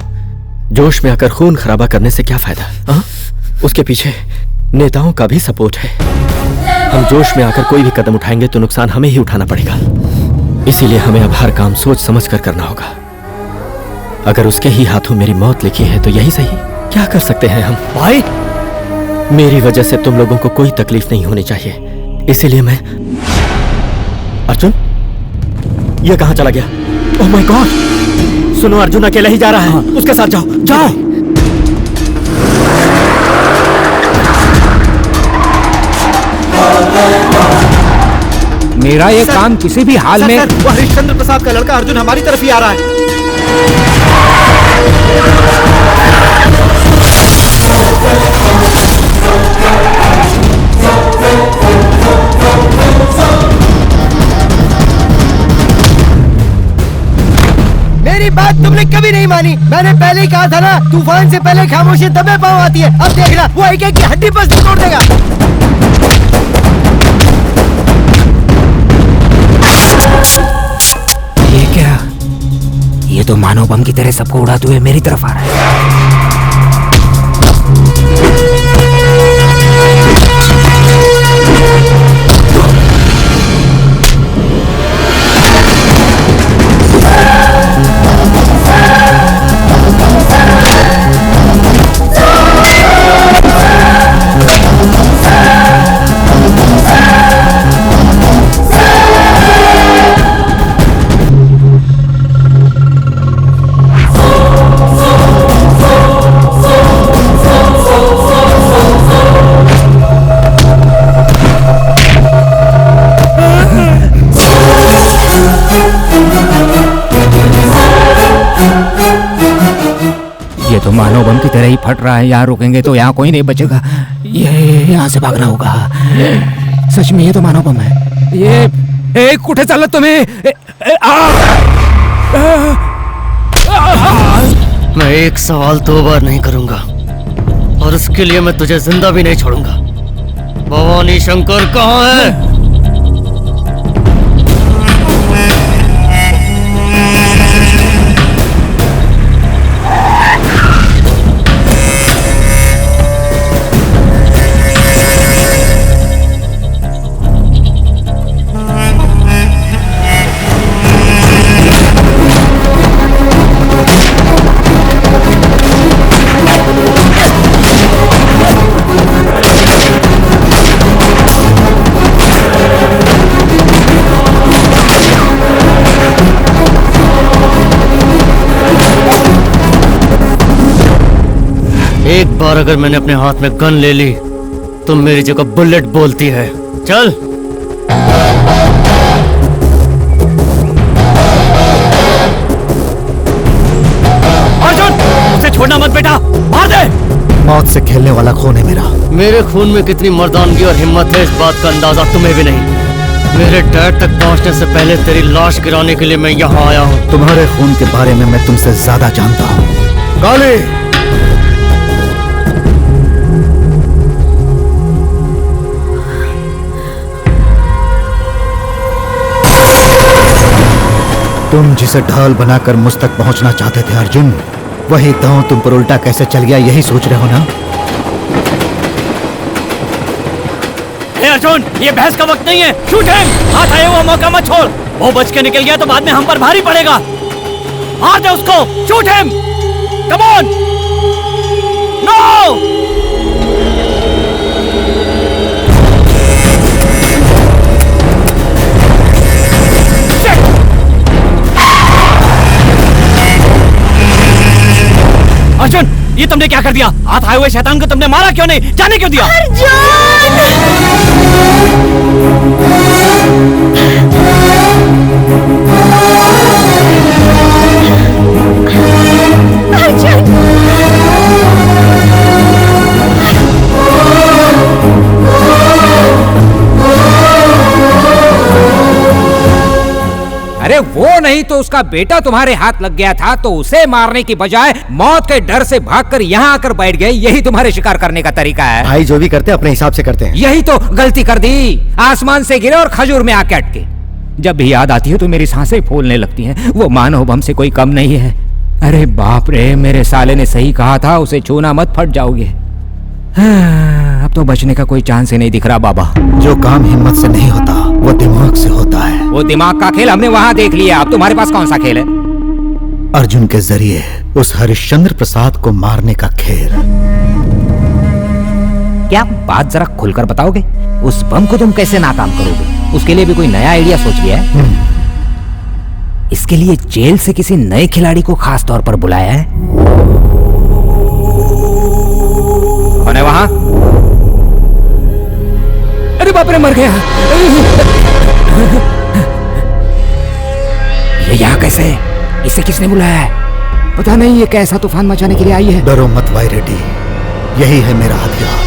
जोश में आकर खून खराबा करने से क्या फायदा? हा? उसके पीछे नेताओं का भी सपोर्ट है। हम जोश में आकर कोई भी कदम उठाएंगे तो नुकसान हमें ही उठाना पड़ेगा। इसीलिए हमें अब हर काम सोच समझ कर करना होगा। अगर उसके ही हाथों मेरी मौत लिखी है तो यही सही। क्या कर सकते हैं हम? भाई, मेरी वजह से तुम लोगों को कोई तकलीफ नहीं होनी चाहिए, इसीलिए मैं। अर्जुन, ये कहां चला गया? Oh my God! सुनो, अर्जुन अकेला ही जा रहा है। उसके साथ जाओ जाओ। मेरा ये काम किसी भी हाल में। वो हरिश्चंद्र प्रसाद का लड़का अर्जुन हमारी तरफ ही आ रहा है। मेरी बात तुमने कभी नहीं मानी। मैंने पहले ही कहा था ना, तूफान से पहले खामोशी दबे पांव आती है। अब देखना, वो एक एक की हड्डी पर तोड़ देगा। ये क्या? ये तो मानव बम की तरह सबको उड़ाते हुए मेरी तरफ आ रहा है। मानव बम की तरह ही फट रहा है। यहाँ रुकेंगे तो यहाँ कोई नहीं बचेगा। ये यहाँ से भागना होगा। सच में ये तो मानव बम है। ये कुठे चालत तुम्हें? मैं एक सवाल 2 बार नहीं करूंगा और उसके लिए मैं तुझे जिंदा भी नहीं छोड़ूंगा। भवानी शंकर कहाँ है? एक बार अगर मैंने अपने हाथ में गन ले ली तो मेरी जगह बुलेट बोलती है। चल। अर्जुन, उसे छोड़ना मत बेटा, मार दे। मौत से खेलने वाला खून है मेरा। मेरे खून में कितनी मर्दानगी और हिम्मत है इस बात का अंदाजा तुम्हें भी नहीं। मेरे डैड तक पहुंचने से पहले तेरी लाश गिराने के लिए मैं यहाँ आया हूँ। तुम्हारे खून के बारे में मैं तुमसे ज्यादा जानता हूँ। काली, तुम जिसे ढाल बनाकर मुझ तक पहुंचना चाहते थे अर्जुन, वही दांव तुम पर उल्टा कैसे चल गया यही सोच रहे हो ना? हे अर्जुन, ये बहस का वक्त नहीं है। Shoot him. हाथ आए हुआ मौका मत छोड़। वो बच के निकल गया तो बाद में हम पर भारी पड़ेगा। मार दे उसको। Shoot him. Come on. No. Arjun, ये तुमने क्या कर दिया? हाथ आए हुए शैतान को तुमने मारा क्यों नहीं? जाने क्यों दिया? अरे वो नहीं तो उसका बेटा तुम्हारे हाथ लग गया था तो उसे मारने की बजाय मौत के डर से भागकर यहाँ आकर बैठ गए। यही तुम्हारे शिकार करने का तरीका है। भाई जो भी करते अपने हिसाब से करते हैं। यही तो गलती कर दी। आसमान से गिरे और खजूर में आके अटके। जब भी याद आती है तो मेरी सांसें फूलने लगती हैं। वो मानव बम से कोई कम नहीं है। अरे बाप रे, मेरे साले ने सही कहा था, उसे छूना मत, फट जाओगे। अब तो बचने का कोई चांस ही नहीं दिख रहा बाबा। जो काम हिम्मत से नहीं होता वो दिमाग से होता है। वो दिमाग का खेल हमने वहां देख लिया। अब तुम्हारे पास कौन सा खेल है? अर्जुन के जरिए उस हरिश्चंद्र प्रसाद को मारने का खेल। क्या बात जरा खुलकर बताओगे? उस बम को तुम कैसे नाकाम करोगे? उसके लिए भी कोई नया आइडिया सोच लिया है? इसके लिए जेल से किसी नए खिलाड़ी को खास तौर पर बुलाया है? कौन है वहां? अरे बाप रे, मर गया। ये यहाँ कैसे? इसे किसने बुलाया है? पता नहीं ये कैसा तूफान मचाने के लिए आई है। डरो मत भाई रेड्डी, यही है मेरा हथियार।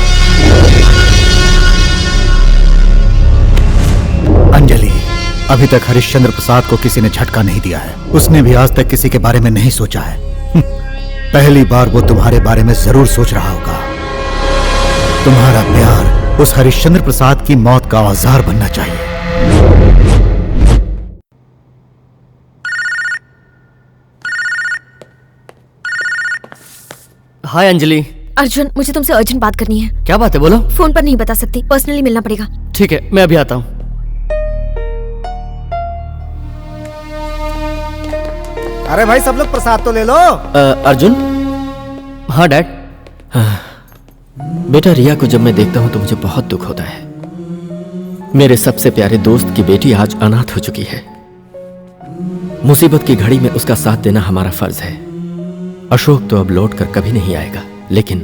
अंजलि, अभी तक हरिश्चंद्र प्रसाद को किसी ने झटका नहीं दिया है। उसने भी आज तक किसी के बारे में नहीं सोचा है। पहली बार वो तुम्हारे बारे में जरूर सोच रहा होगा। तुम्हारा प्यार उस हरिश्चंद्र प्रसाद की मौत का औजार बनना चाहिए। हाय अंजलि। अर्जुन, मुझे तुमसे अर्जेंट बात करनी है। क्या बात है, बोलो। फोन पर नहीं बता सकती, पर्सनली मिलना पड़ेगा। ठीक है, मैं अभी आता हूँ। अरे भाई सब लोग प्रसाद तो ले लो। अर्जुन। हाँ डैड। बेटा, रिया को जब मैं देखता हूं तो मुझे बहुत दुख होता है। मेरे सबसे प्यारे दोस्त की बेटी आज अनाथ हो चुकी है। मुसीबत की घड़ी में उसका साथ देना हमारा फर्ज है। अशोक तो अब लौट कर कभी नहीं आएगा, लेकिन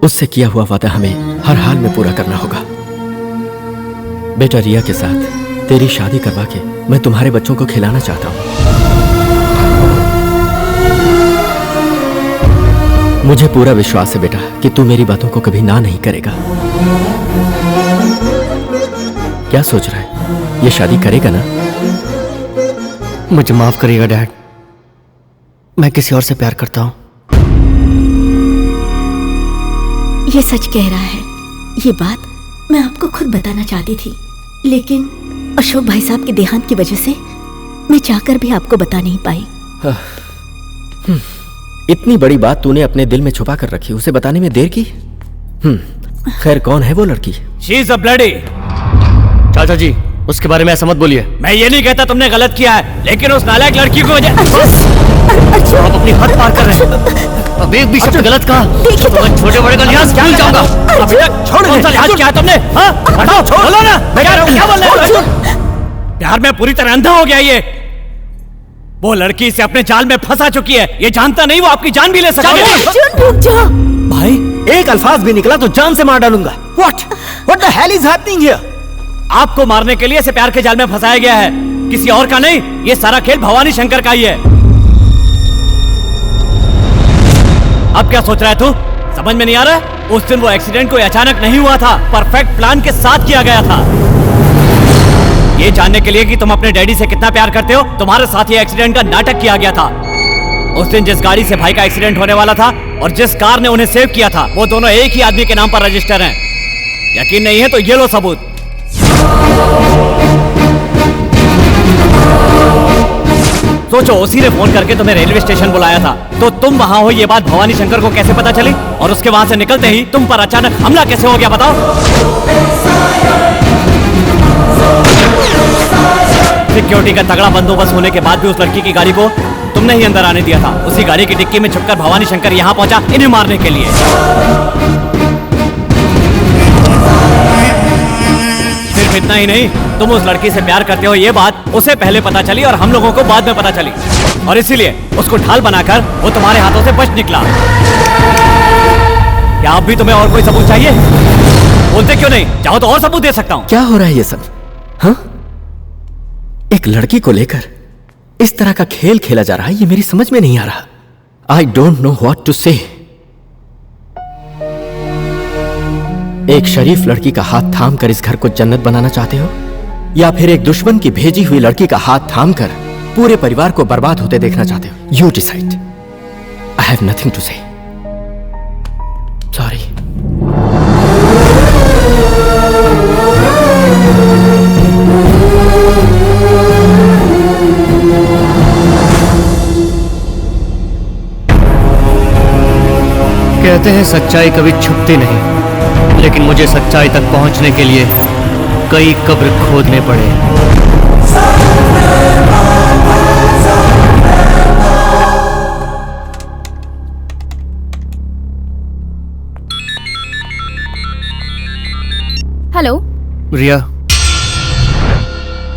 उससे किया हुआ वादा हमें हर हाल में पूरा करना होगा। बेटा, रिया के साथ तेरी शादी करवा के मैं तुम्हारे बच्चों को खिलाना चाहता हूं। मुझे पूरा विश्वास है बेटा कि तू मेरी बातों को कभी ना नहीं करेगा। क्या सोच रहा है, ये शादी करेगा ना? मुझे माफ करिएगा डैड, मैं किसी और से प्यार करता हूं। ये सच कह रहा है। ये बात मैं आपको खुद बताना चाहती थी, लेकिन अशोक भाई साहब के देहांत की वजह से मैं चाहकर भी आपको बता नहीं पाई। इतनी बड़ी बात तूने अपने दिल में छुपा कर रखी, उसे बताने में देर की? खैर, कौन है वो लड़की? She is a bloody. चाचा जी, उसके बारे में ऐसा मत बोलिए। मैं ये नहीं कहता तुमने गलत किया है, लेकिन उस नालायक लड़की को वजह आप अपनी हद पार कर रहे हैं। अब एक भी शब्द गलत कहा तो मैं छोटे बड़े का लिहाज भूल जाऊंगा। अभी तक छोड़, कौन सा लिहाज किया है तुमने? हाँ, हटाओ, बोलो ना। मैं कह रहा हूँ, क्या बोल रहे हो? प्यार में पूरी तरह अंधा हो गया ये। वो लड़की इसे अपने जाल में फंसा चुकी है, ये जानता नहीं वो आपकी जान भी ले सकती है। भाई, एक अल्फाज भी निकला तो जान से मार डालूंगा। What the hell is happening here? आपको मारने के लिए इसे प्यार के जाल में फंसाया गया है, किसी और का नहीं। ये सारा खेल भवानी शंकर का ही है। अब क्या सोच रहा है तू? समझ में नहीं आ रहा? उस दिन वो एक्सीडेंट कोई अचानक नहीं हुआ था, परफेक्ट प्लान के साथ किया गया था। ये जानने के लिए कि तुम अपने डैडी से कितना प्यार करते हो, तुम्हारे साथ ये एक्सीडेंट का नाटक किया गया था। उस दिन जिस गाड़ी से भाई का एक्सीडेंट होने वाला था और जिस कार ने उन्हें सेव किया था, वो दोनों एक ही आदमी के नाम पर रजिस्टर हैं। यकीन नहीं है तो ये लो सबूत। सोचो, उसी ने फोन करके तुम्हें रेलवे स्टेशन बुलाया था, तो तुम वहां हो ये बात भवानी शंकर को कैसे पता चली? और उसके वहां से निकलते ही तुम पर अचानक हमला कैसे हो गया, बताओ? सिक्योरिटी का तगड़ा बंदोबस्त होने के बाद भी उस लड़की की गाड़ी को तुमने ही अंदर आने दिया था। उसी गाड़ी की डिक्की में छुपकर भवानी शंकर यहाँ पहुंचा इन्हें मारने के लिए। सिर्फ इतना ही नहीं, तुम उस लड़की से प्यार करते हो ये बात उसे पहले पता चली और हम लोगों को बाद में पता चली, और इसीलिए उसको ढाल बनाकर वो तुम्हारे हाथों से बच निकला। क्या अब भी तुम्हें और कोई सबूत चाहिए? बोलते क्यों नहीं? चाहो तो और सबूत दे सकता हूं। क्या हो रहा है ये सब? हाँ, एक लड़की को लेकर इस तरह का खेल खेला जा रहा है, ये मेरी समझ में नहीं आ रहा। I don't know what to say. एक शरीफ लड़की का हाथ थाम कर इस घर को जन्नत बनाना चाहते हो, या फिर एक दुश्मन की भेजी हुई लड़की का हाथ थाम कर पूरे परिवार को बर्बाद होते देखना चाहते हो? You decide. I have nothing to say. Sorry. कहते हैं सच्चाई कभी छुपती नहीं, लेकिन मुझे सच्चाई तक पहुंचने के लिए कई कब्र खोदने पड़े। हेलो रिया,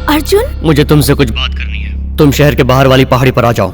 अर्जुन, मुझे तुमसे कुछ बात करनी है। तुम शहर के बाहर वाली पहाड़ी पर आ जाओ।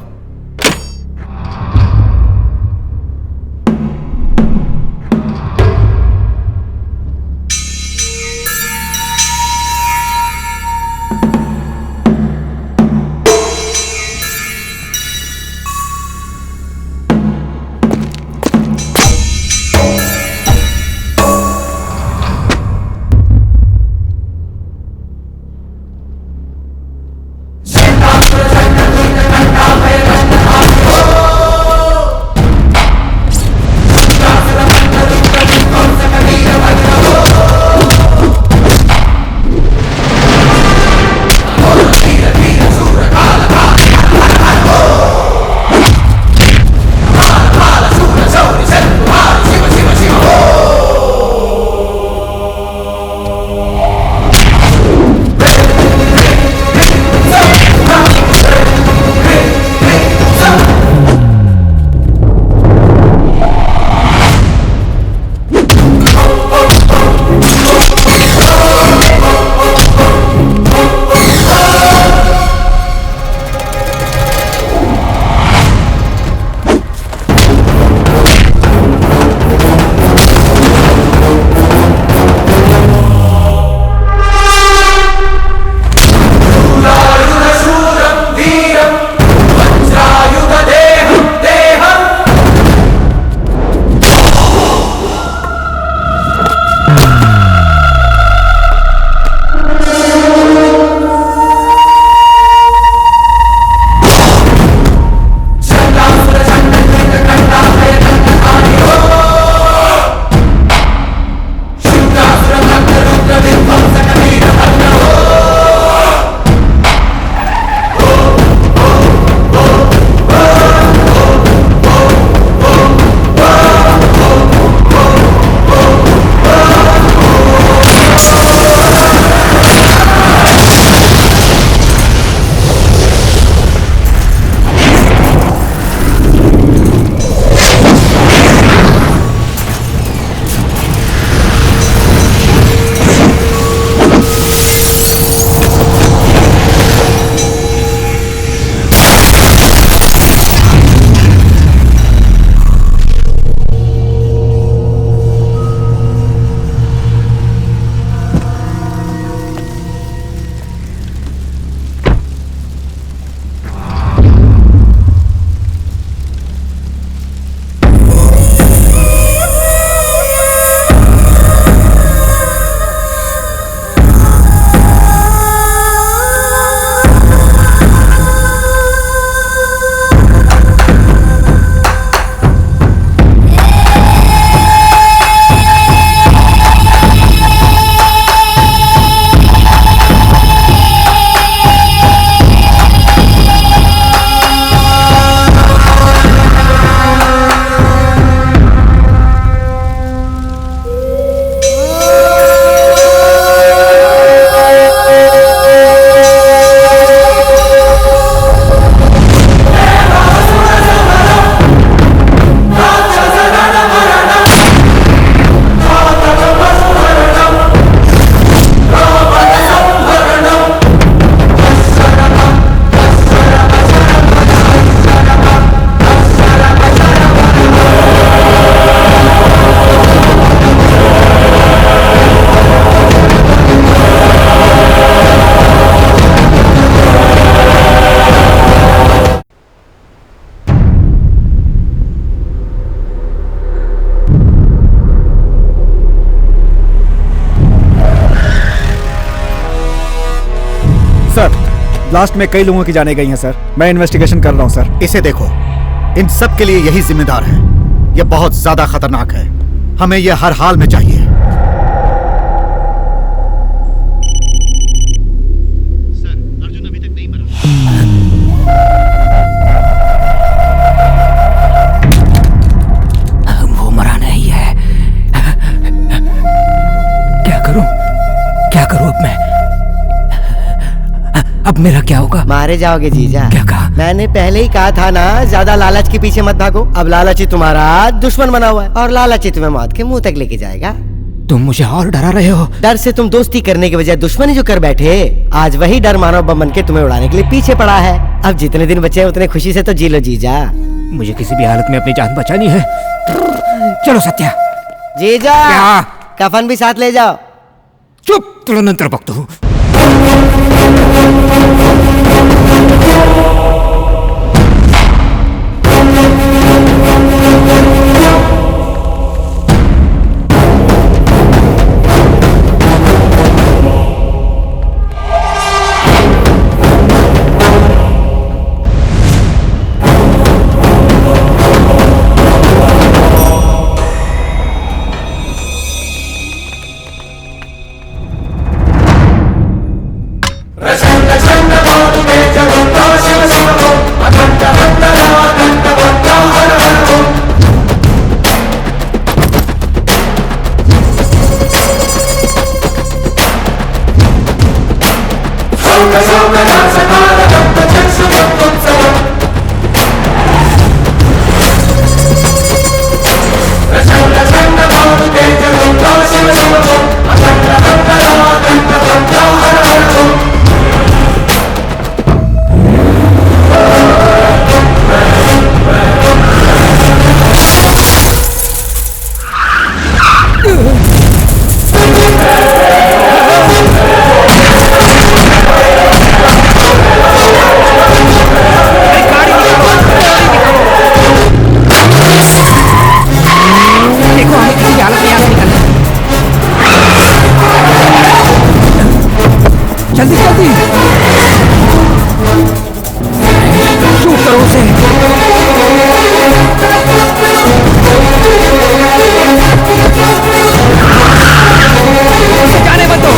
लास्ट में कई लोगों की जाने गई हैं सर। मैं इन्वेस्टिगेशन कर रहा हूँ सर। इसे देखो, इन सब के लिए यही जिम्मेदार है। यह बहुत ज्यादा खतरनाक है, हमें यह हर हाल में चाहिए। वो मरा नहीं है। क्या करूं अब मेरा क्या होगा? मारे जाओगे जीजा। क्या कहा? मैंने पहले ही कहा था ना, ज्यादा लालच के पीछे मत भागो। अब लालची तुम्हारा दुश्मन बना हुआ है और लालची तुम्हें मौत के मुंह तक लेके जाएगा। तुम मुझे और डरा रहे हो। डर से तुम दोस्ती करने के बजाय दुश्मनी जो कर बैठे, आज वही डर मानव बम बन के तुम्हें उड़ाने के लिए पीछे पड़ा है। अब जितने दिन बचे हैं उतने खुशी से तो जी लो जीजा। मुझे किसी भी हालत में अपनी जान बचानी है। चलो सत्या। जीजा क्या? कफन भी साथ ले जाओ। चुप, तुला नंतर बघतो। जल्दी जल्दी शूट करो उसे। जाने मत दो।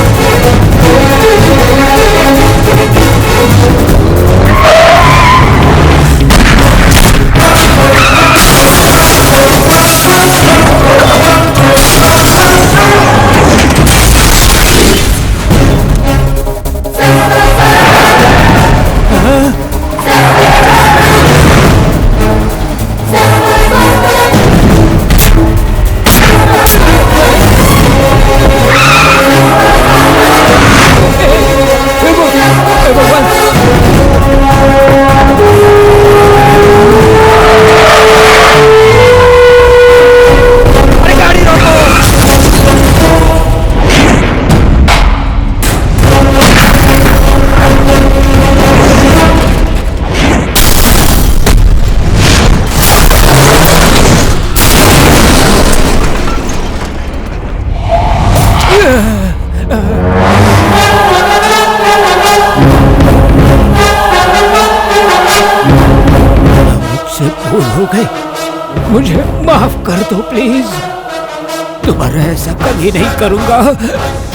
मुझसे भूल हो गई, मुझे माफ कर दो प्लीज। दोबारा ऐसा कभी नहीं करूंगा।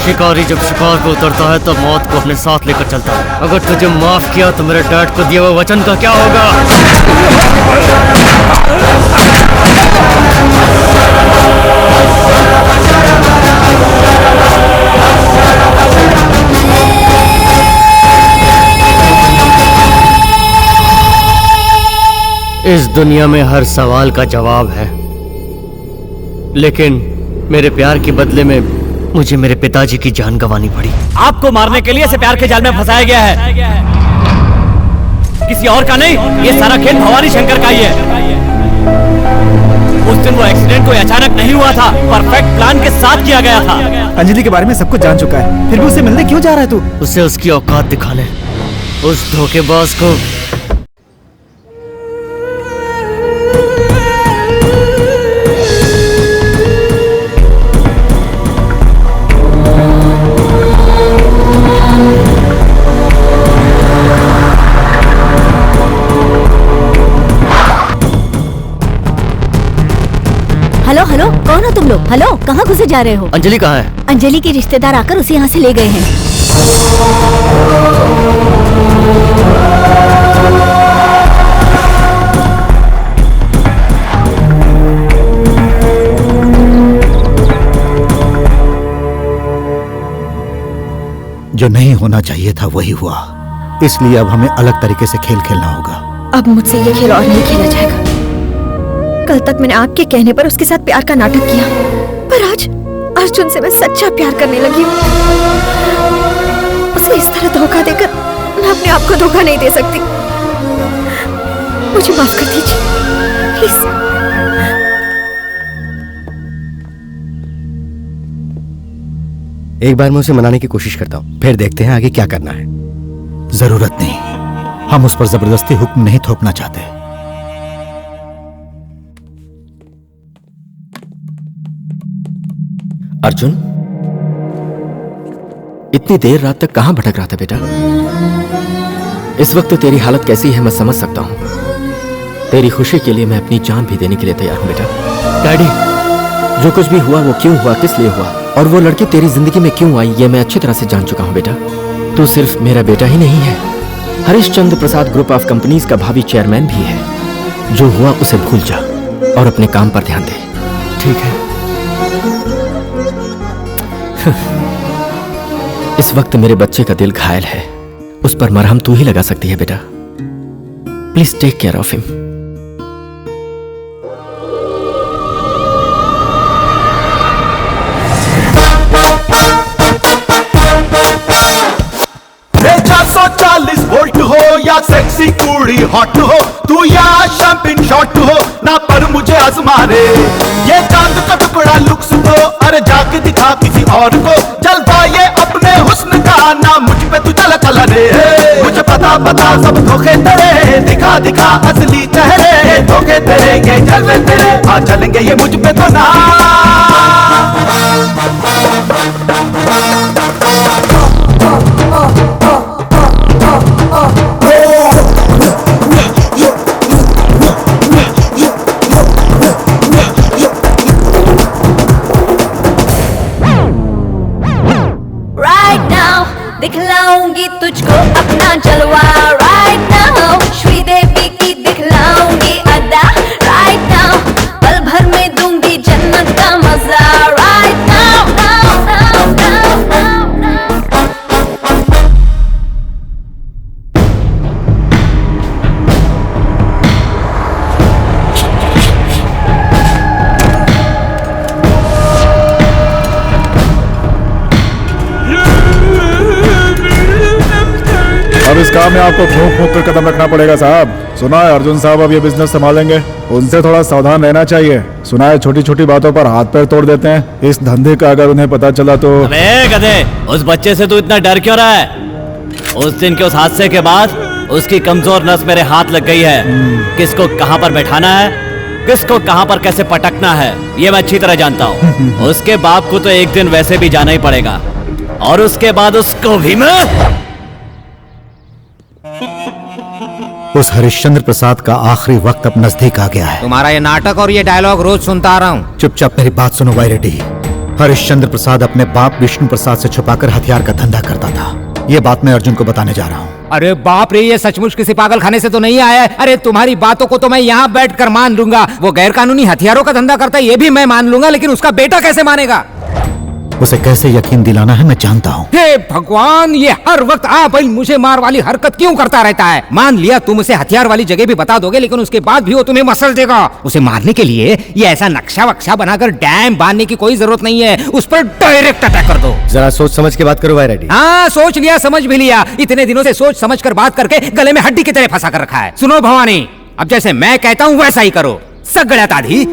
शिकारी जब शिकार को उतरता है तो मौत को अपने साथ लेकर चलता है। अगर तुझे माफ किया तो मेरे डैड को दिए हुए वचन का क्या होगा? इस दुनिया में हर सवाल का जवाब है, लेकिन मेरे प्यार के बदले में मुझे मेरे पिताजी की जान गंवानी पड़ी। आपको मारने के लिए इसे प्यार के जाल में फंसाया गया है, किसी और का नहीं। ये सारा खेल भवानी शंकर का ही है। उस दिन वो एक्सीडेंट कोई अचानक नहीं हुआ था, परफेक्ट प्लान के साथ किया गया था। अंजलि के बारे में सब कुछ जान चुका है, फिर भी उसे मिलने क्यों जा रहा है तू? उसे उसकी औकात दिखाने, उस धोखेबाज को। कहाँ घुसे जा रहे हो? अंजलि कहाँ है? अंजलि के रिश्तेदार आकर उसे यहाँ से ले गए हैं। जो नहीं होना चाहिए था वही हुआ, इसलिए अब हमें अलग तरीके से खेल खेलना होगा। अब मुझसे ये खेल और नहीं खेला जाएगा। कल तक मैंने आपके कहने पर उसके साथ प्यार का नाटक किया, पर आज अर्जुन से मैं सच्चा प्यार करने लगी हूँ। उसे इस तरह धोखा देकर मैं अपने आप को धोखा नहीं दे सकती। मुझे माफ कर दीजिए प्लीज। एक बार मैं उसे मनाने की कोशिश करता हूँ, फिर देखते हैं आगे क्या करना है। जरूरत नहीं, हम उस पर जबरदस्ती हुक्म नहीं थोपना चाहते। अर्जुन, इतनी देर रात तक कहां भटक रहा था बेटा? इस वक्त तो तेरी हालत कैसी है मैं समझ सकता हूं। तेरी खुशी के लिए मैं अपनी जान भी देने के लिए तैयार हूं बेटा। डैडी, जो कुछ भी हुआ वो क्यों हुआ, किस लिए हुआ, और वो लड़की तेरी जिंदगी में क्यों आई, ये मैं अच्छी तरह से जान चुका हूं बेटा। तू सिर्फ मेरा बेटा ही नहीं है, हरिश्चंद्र प्रसाद ग्रुप ऑफ कंपनीज का भावी चेयरमैन भी है। जो हुआ उसे भूल जा और अपने काम पर ध्यान दे, ठीक है? इस वक्त मेरे बच्चे का दिल घायल है, उस पर मरहम तू ही लगा सकती है बेटा। Please take care of him. वोल्ट हो या सेक्सी कूड़ी हॉट हो, तू या शैंपिंग शॉट हो ना, पर मुझे आजमा रे। ये चांद का टुकड़ा लुक्स तो अरे जाके दिखा किसी और को, जलवा ये अपने हुस्न का ना, मुझ पे तू चला चला रे। मुझे पता सब धोखे तेरे, दिखा दिखा असली चेहरे, धोखे तेरे ये जलवे तेरे, आ चलेंगे ये मुझ पे तो ना। दिखलाऊंगी तुझको अपना जलवा राइट नाउ, श्रीदेवी की दिखलाऊंगी अदा राइट नाउ, पल भर में दूंगी जन्नत का मजा right now now now now now. अब इस काम में आपको फूंक फूंक कर कदम रखना पड़ेगा साहब। सुना है अर्जुन साहब अब ये बिजनेस संभालेंगे, उनसे थोड़ा सावधान रहना चाहिए। सुना है छोटी छोटी बातों पर हाथ पैर तोड़ देते हैं, इस धंधे का अगर उन्हें पता चला तो। अबे गधे, उस बच्चे से तू इतना डर क्यों रहा है? उस दिन के उस हादसे के बाद उसकी कमजोर नस मेरे हाथ लग गई है। किसको कहां पर बैठाना है, किसको कहां पर कैसे पटकना है, ये मैं अच्छी तरह जानता हूँ। उसके बाप को तो एक दिन वैसे भी जाना ही पड़ेगा, और उसके बाद उसको भी मैं। उस हरिश्चंद्र प्रसाद का आखिरी वक्त अब नजदीक आ गया है। तुम्हारा ये नाटक और ये डायलॉग रोज सुनता आ रहा हूँ। चुपचाप मेरी बात सुनो वायरेडी। हरिश्चंद्र प्रसाद अपने बाप विष्णु प्रसाद से छुपाकर हथियार का धंधा करता था। ये बात मैं अर्जुन को बताने जा रहा हूँ। अरे बाप रे, ये सचमुच किसी पागल खाने से तो नहीं आया है। अरे तुम्हारी बातों को तो मैं यहाँ बैठकर मान लूंगा। वो गैर कानूनी हथियारों का धंधा करता है ये भी मैं मान लूंगा, लेकिन उसका बेटा कैसे मानेगा? उसे कैसे यकीन दिलाना है मैं जानता हूँ। हे भगवान, ये हर वक्त आप मुझे मार वाली हरकत क्यों करता रहता है? मान लिया तुम उसे हथियार वाली जगह भी बता दोगे, लेकिन उसके बाद भी वो तुम्हें मसल देगा। उसे मारने के लिए ये ऐसा नक्शा वक्शा बनाकर डैम बांधने की कोई जरूरत नहीं है, उस पर डायरेक्ट अटैक कर दो। जरा सोच समझ के बात करो वायरेडी। हाँ, सोच लिया, समझ भी लिया। इतने दिनों से सोच समझ कर बात करके गले में हड्डी की तरह फंसा कर रखा है। सुनो भवानी, अब जैसे मैं कहता हूँ वैसा ही करो। सगड़त आधी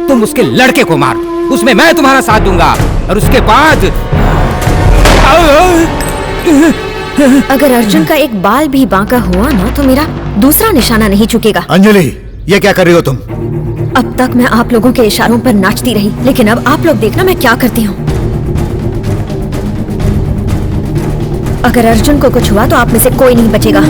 तुम उसके लड़के को मार, उसमें मैं तुम्हारा साथ दूंगा, और उसके बाद अगर अर्जुन का एक बाल भी बांका हुआ ना तो मेरा दूसरा निशाना नहीं चुकेगा। अंजलि, ये क्या कर रही हो तुम? अब तक मैं आप लोगों के इशारों पर नाचती रही, लेकिन अब आप लोग देखना मैं क्या करती हूँ। अगर अर्जुन को कुछ हुआ तो आप में से कोई नहीं बचेगा।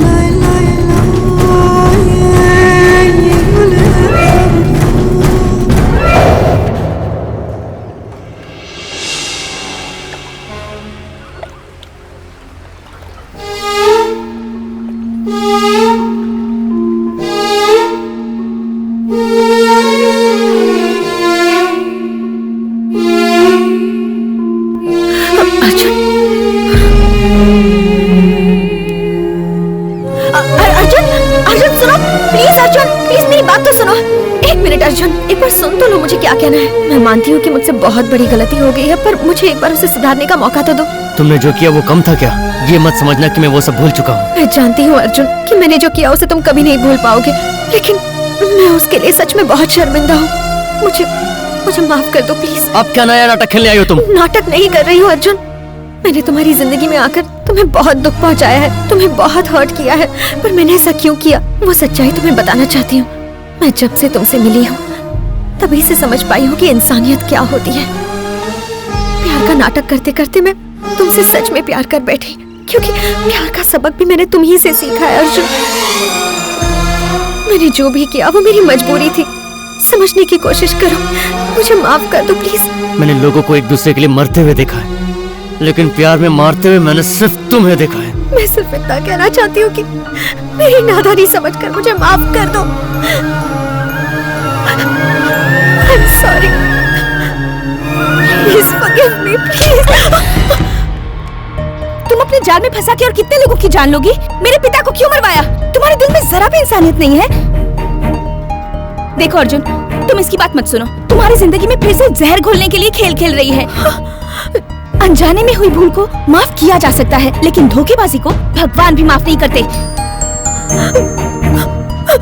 बात तो सुनो। एक मिनट अर्जुन, एक बार सुन तो लो मुझे क्या कहना है। मैं मानती हूँ कि मुझसे बहुत बड़ी गलती हो गई है, पर मुझे एक बार उसे सुधारने का मौका तो दो। तुमने जो किया वो कम था क्या? ये मत समझना कि मैं वो सब भूल चुका हूँ। मैं जानती हूँ अर्जुन कि मैंने जो किया उसे तुम कभी नहीं भूल पाओगे, लेकिन मैं उसके लिए सच में बहुत शर्मिंदा हूँ। मुझे माफ कर दो प्लीज। अब क्या नया नाटक खेलने आई हो तुम? नाटक नहीं कर रही हूँ अर्जुन। मैंने तुम्हारी जिंदगी में आकर तुम्हें बहुत दुख पहुंचाया है, तुम्हें बहुत हर्ट किया है, पर मैंने ऐसा क्यों किया वो सच्चाई तुम्हें बताना चाहती हूँ। मैं जब से तुमसे मिली हूँ तभी से समझ पाई हूँ कि इंसानियत क्या होती है। प्यार का नाटक करते करते मैं तुमसे सच में प्यार कर बैठी, क्योंकि प्यार का सबक भी मैंने तुम ही से सीखा है अर्जुन। मैंने जो भी किया वो मेरी मजबूरी थी। समझने की कोशिश करो, मुझे माफ कर दो प्लीज। मैंने लोगों को एक दूसरे के लिए मरते हुए देखा है, लेकिन प्यार में मारते हुए मैंने सिर्फ तुम्हें देखा है। मैं सिर्फ इतना कहना चाहती हूँ कि मेरी नादानी समझकर मुझे माफ कर दो। I'm sorry. Please forgive me, please. तुम अपने जाल में फंसा के और कितने लोगों की जान लोगी? मेरे पिता को क्यों मरवाया? तुम्हारे दिल में जरा भी इंसानियत नहीं है? देखो अर्जुन, तुम इसकी बात मत सुनो। तुम्हारी जिंदगी में फिर से जहर घोलने के लिए खेल खेल रही है। अनजाने में हुई भूल को माफ किया जा सकता है, लेकिन धोखेबाजी को भगवान भी माफ नहीं करते।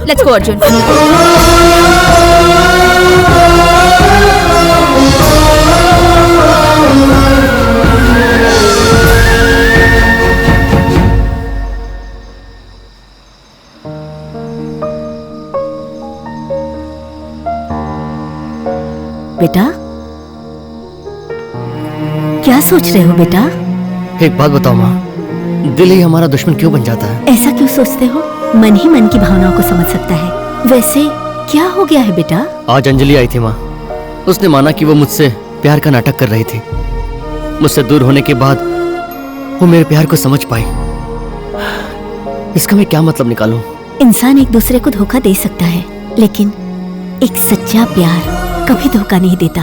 Let's go Arjun. बेटा, क्या सोच रहे हो बेटा? एक बात बताओ माँ, दिल ही हमारा दुश्मन क्यों बन जाता है? ऐसा क्यों सोचते हो? मन ही मन की भावनाओं को समझ सकता है। वैसे क्या हो गया है बेटा? आज अंजलि आई थी माँ। उसने माना कि वो मुझसे प्यार का नाटक कर रही थी। मुझसे दूर होने के बाद वो मेरे प्यार को समझ पाई। इसका मैं क्या मतलब निकालूं? इंसान एक दूसरे को धोखा दे सकता है, लेकिन एक सच्चा प्यार कभी धोखा नहीं देता।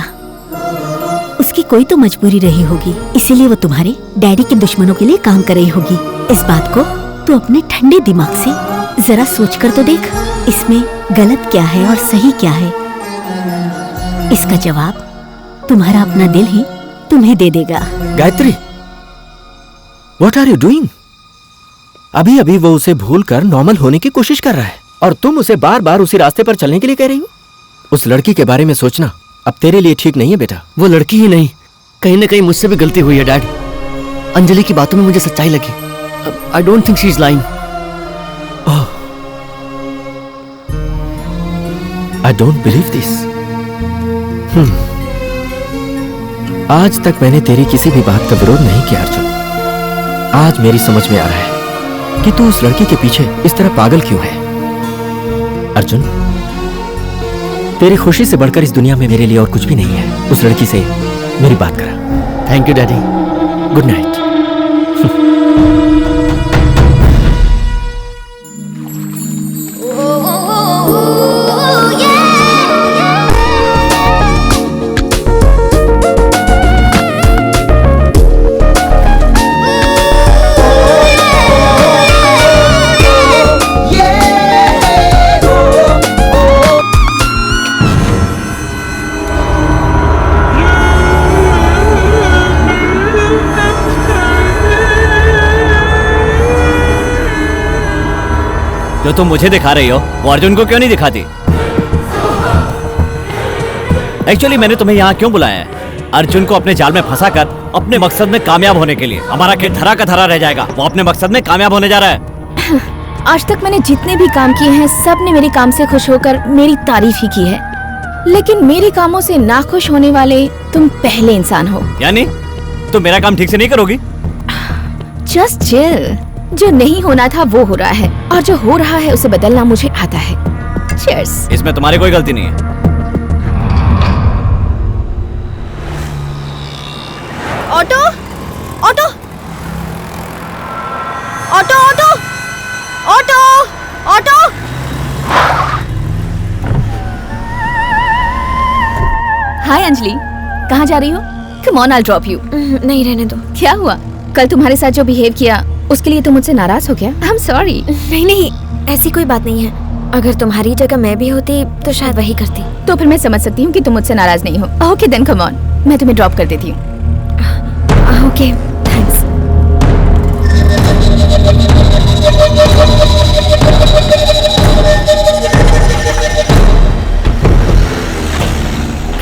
उसकी कोई तो मजबूरी रही होगी, इसीलिए वो तुम्हारे डैडी के दुश्मनों के लिए काम कर रही होगी। इस बात को तू अपने ठंडे दिमाग से जरा सोच कर तो देख, इसमें गलत क्या है और सही क्या है। इसका जवाब तुम्हारा अपना दिल ही तुम्हें दे देगा। Gayatri, what are you doing? अभी अभी वो उसे भूल कर नॉर्मल होने की कोशिश कर रहा है और तुम उसे बार बार उसी रास्ते पर चलने के लिए कह रही हो। उस लड़की के बारे में सोचना अब तेरे लिए ठीक नहीं है बेटा। वो लड़की ही नहीं, कहीं ना कहीं मुझसे भी गलती हुई है डैड। अंजलि की बातों में मुझे सच्चाई लगी। I don't think she is lying. I don't believe this. आज तक मैंने तेरी किसी भी बात का विरोध नहीं किया अर्जुन। आज मेरी समझ में आ रहा है कि तू उस लड़की के पीछे इस तरह पागल क्यों है। अर्जुन, तेरी खुशी से बढ़कर इस दुनिया में मेरे लिए और कुछ भी नहीं है। उस लड़की से मेरी बात करा। Thank you daddy. Good night. जो तुम मुझे दिखा रही हो वो अर्जुन को क्यों नहीं दिखाती? एक्चुअली मैंने तुम्हें यहाँ क्यों बुलाया है? अर्जुन को अपने जाल में फंसा कर अपने मकसद में कामयाब होने के लिए। हमारा खेत धरा का धरा रह जाएगा, वो अपने मकसद में कामयाब होने जा रहा है। आज तक मैंने जितने भी काम किए हैं सब ने मेरे काम से खुश होकर मेरी तारीफ ही की है, लेकिन मेरे कामों से नाखुश होने वाले तुम पहले इंसान हो। यानी तुम मेरा काम ठीक से नहीं करोगी? Just chill. जो नहीं होना था वो हो रहा है और जो हो रहा है उसे बदलना मुझे आता है। Cheers। इसमें तुम्हारी कोई गलती नहीं है। Auto auto auto auto auto auto. Hi Anjali, कहाँ जा रही हो? Come on, I drop you. नहीं, रहने दो। क्या हुआ? कल तुम्हारे साथ जो बिहेव किया उसके लिए तुम मुझसे नाराज हो गया? I am sorry. नहीं नहीं, ऐसी कोई बात नहीं है। अगर तुम्हारी जगह मैं भी होती तो शायद वही करती। तो फिर मैं समझ सकती हूँ कि तुम मुझसे नाराज नहीं हो। ओके देन कम ऑन, मैं तुम्हें ड्रॉप कर देती हूँ। Okay thanks.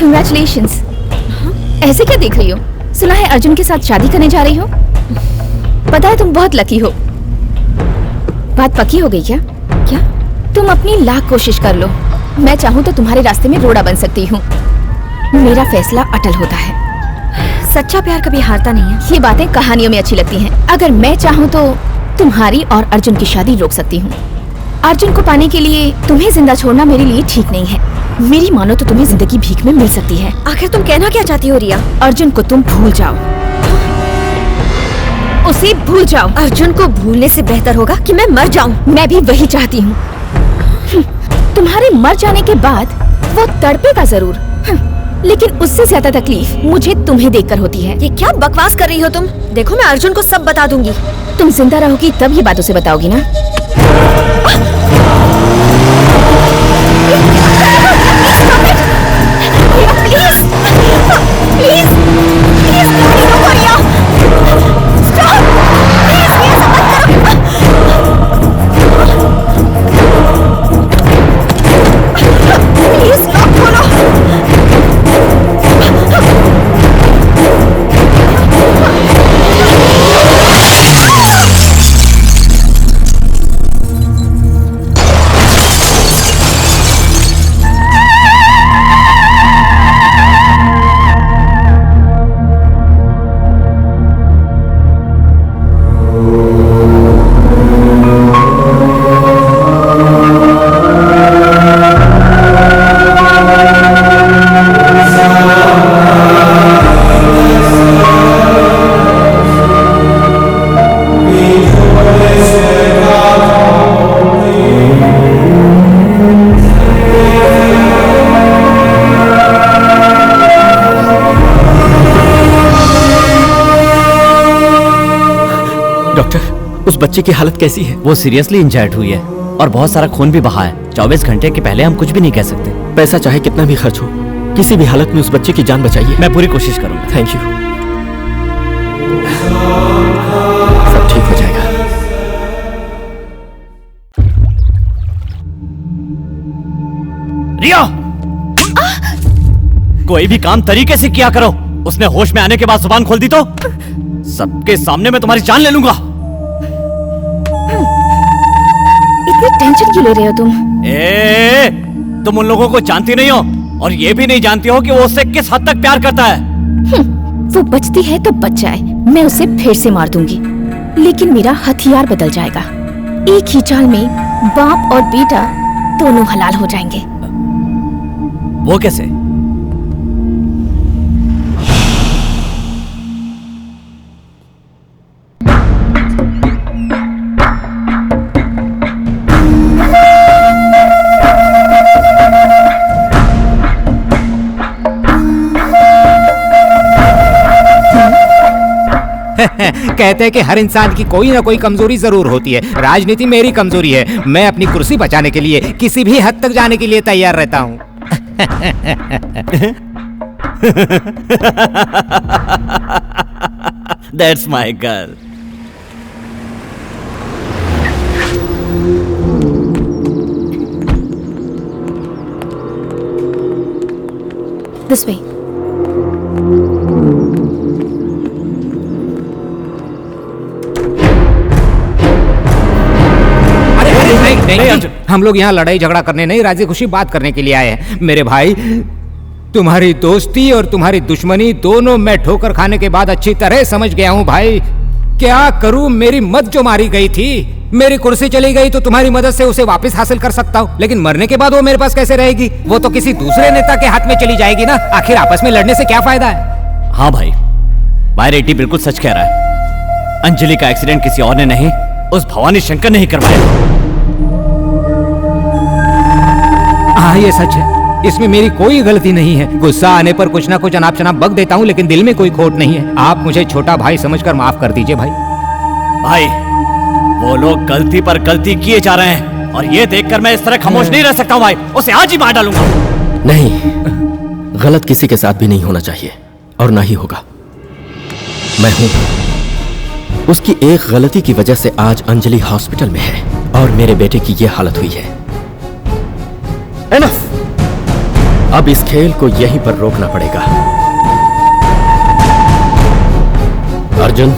कंग्रेचुलेशंस। ऐसे क्या देख रही हो? सुना है अर्जुन के साथ शादी करने जा रही हो। पता है तुम बहुत लकी हो। बात पक्की हो गई क्या? क्या? तुम अपनी लाख कोशिश कर लो, मैं चाहूँ तो तुम्हारे रास्ते में रोड़ा बन सकती हूँ। मेरा फैसला अटल होता है। सच्चा प्यार कभी हारता नहीं है। ये बातें कहानियों में अच्छी लगती हैं। अगर मैं चाहूँ तो तुम्हारी और अर्जुन की शादी रोक सकती हूँ। अर्जुन को पाने के लिए तुम्हें जिंदा छोड़ना मेरे लिए ठीक नहीं है। मेरी मानो तो तुम्हें जिंदगी भीख में मिल सकती है। आखिर तुम कहना क्या चाहती हो रिया? अर्जुन को तुम भूल जाओ, उसे भूल जाओ। अर्जुन को भूलने से बेहतर होगा कि मैं मर जाऊं। मैं भी वही चाहती हूँ। तुम्हारे मर जाने के बाद वो तड़पेगा जरूर, लेकिन उससे ज्यादा तकलीफ मुझे तुम्हें देखकर होती है। ये क्या बकवास कर रही हो तुम? देखो मैं अर्जुन को सब बता दूंगी। तुम जिंदा रहोगी तब ये बात उसे बताओगी ना? उस बच्चे की हालत कैसी है? वो सीरियसली इंजर्ड हुई है और बहुत सारा खून भी बहा है। 24 घंटे के पहले हम कुछ भी नहीं कह सकते। पैसा चाहे कितना भी खर्च हो, किसी भी हालत में उस बच्चे की जान बचाइए। मैं पूरी कोशिश करूंगा। Thank you. सब ठीक हो जाएगा। रिया, कोई भी काम तरीके से किया करो। उसने होश में आने के बाद जुबान खोल दी तो सबके सामने मैं तुम्हारी जान ले लूंगा। इतनी टेंशन क्यों ले रहे हो तुम? तुम उन लोगों को जानती नहीं हो और ये भी नहीं जानती हो कि वो उससे किस हद तक प्यार करता है। वो बचती है तो बच जाए, मैं उसे फिर से मार दूंगी, लेकिन मेरा हथियार बदल जाएगा। एक ही चाल में बाप और बेटा दोनों हलाल हो जाएंगे। वो कैसे? कहते हैं कि हर इंसान की कोई ना कोई कमजोरी जरूर होती है। राजनीति मेरी कमजोरी है। मैं अपनी कुर्सी बचाने के लिए किसी भी हद तक जाने के लिए तैयार रहता हूँ। That's my girl. This way. नहीं, हम लोग यहाँ लड़ाई झगड़ा करने नहीं, राजी खुशी बात करने के लिए आए हैं। मेरे भाई, तुम्हारी दोस्ती और तुम्हारी दुश्मनी दोनों मैं ठोकर खाने के बाद अच्छी तरह समझ गया हूँ भाई। क्या करूँ, मेरी मत जो मारी गई थी, मेरी कुर्सी चली गई तो तुम्हारी मदद से उसे वापस हासिल कर सकता हूँ, लेकिन मरने के बाद वो मेरे पास कैसे रहेगी? वो तो किसी दूसरे नेता के हाथ में चली जाएगी ना। आखिर आपस में लड़ने से क्या फायदा है? हाँ भाई, भाई रेड्डी बिल्कुल सच कह रहा है। अंजलि का एक्सीडेंट किसी और ने नहीं, उस भवानी शंकर ने ही करवाया। हाँ, ये सच है, इसमें मेरी कोई गलती नहीं है। गुस्सा आने पर कुछ ना कुछ अनाप शनाप बक देता हूँ, लेकिन दिल में कोई खोट नहीं है। आप मुझे छोटा भाई समझकर माफ कर दीजिए भाई। भाई, वो लोग गलती पर गलती किए जा रहे हैं। और ये देखकर मैं इस तरह खामोश नहीं रह सकता हूँ भाई, उसे आज ही मार डालूंगा। नहीं, गलत किसी के साथ भी नहीं होना चाहिए और ना ही होगा। मैं हूं, उसकी एक गलती की वजह से आज अंजलि हॉस्पिटल में है और मेरे बेटे की यह हालत हुई है। एनफ! अब इस खेल को यहीं पर रोकना पड़ेगा। अर्जुन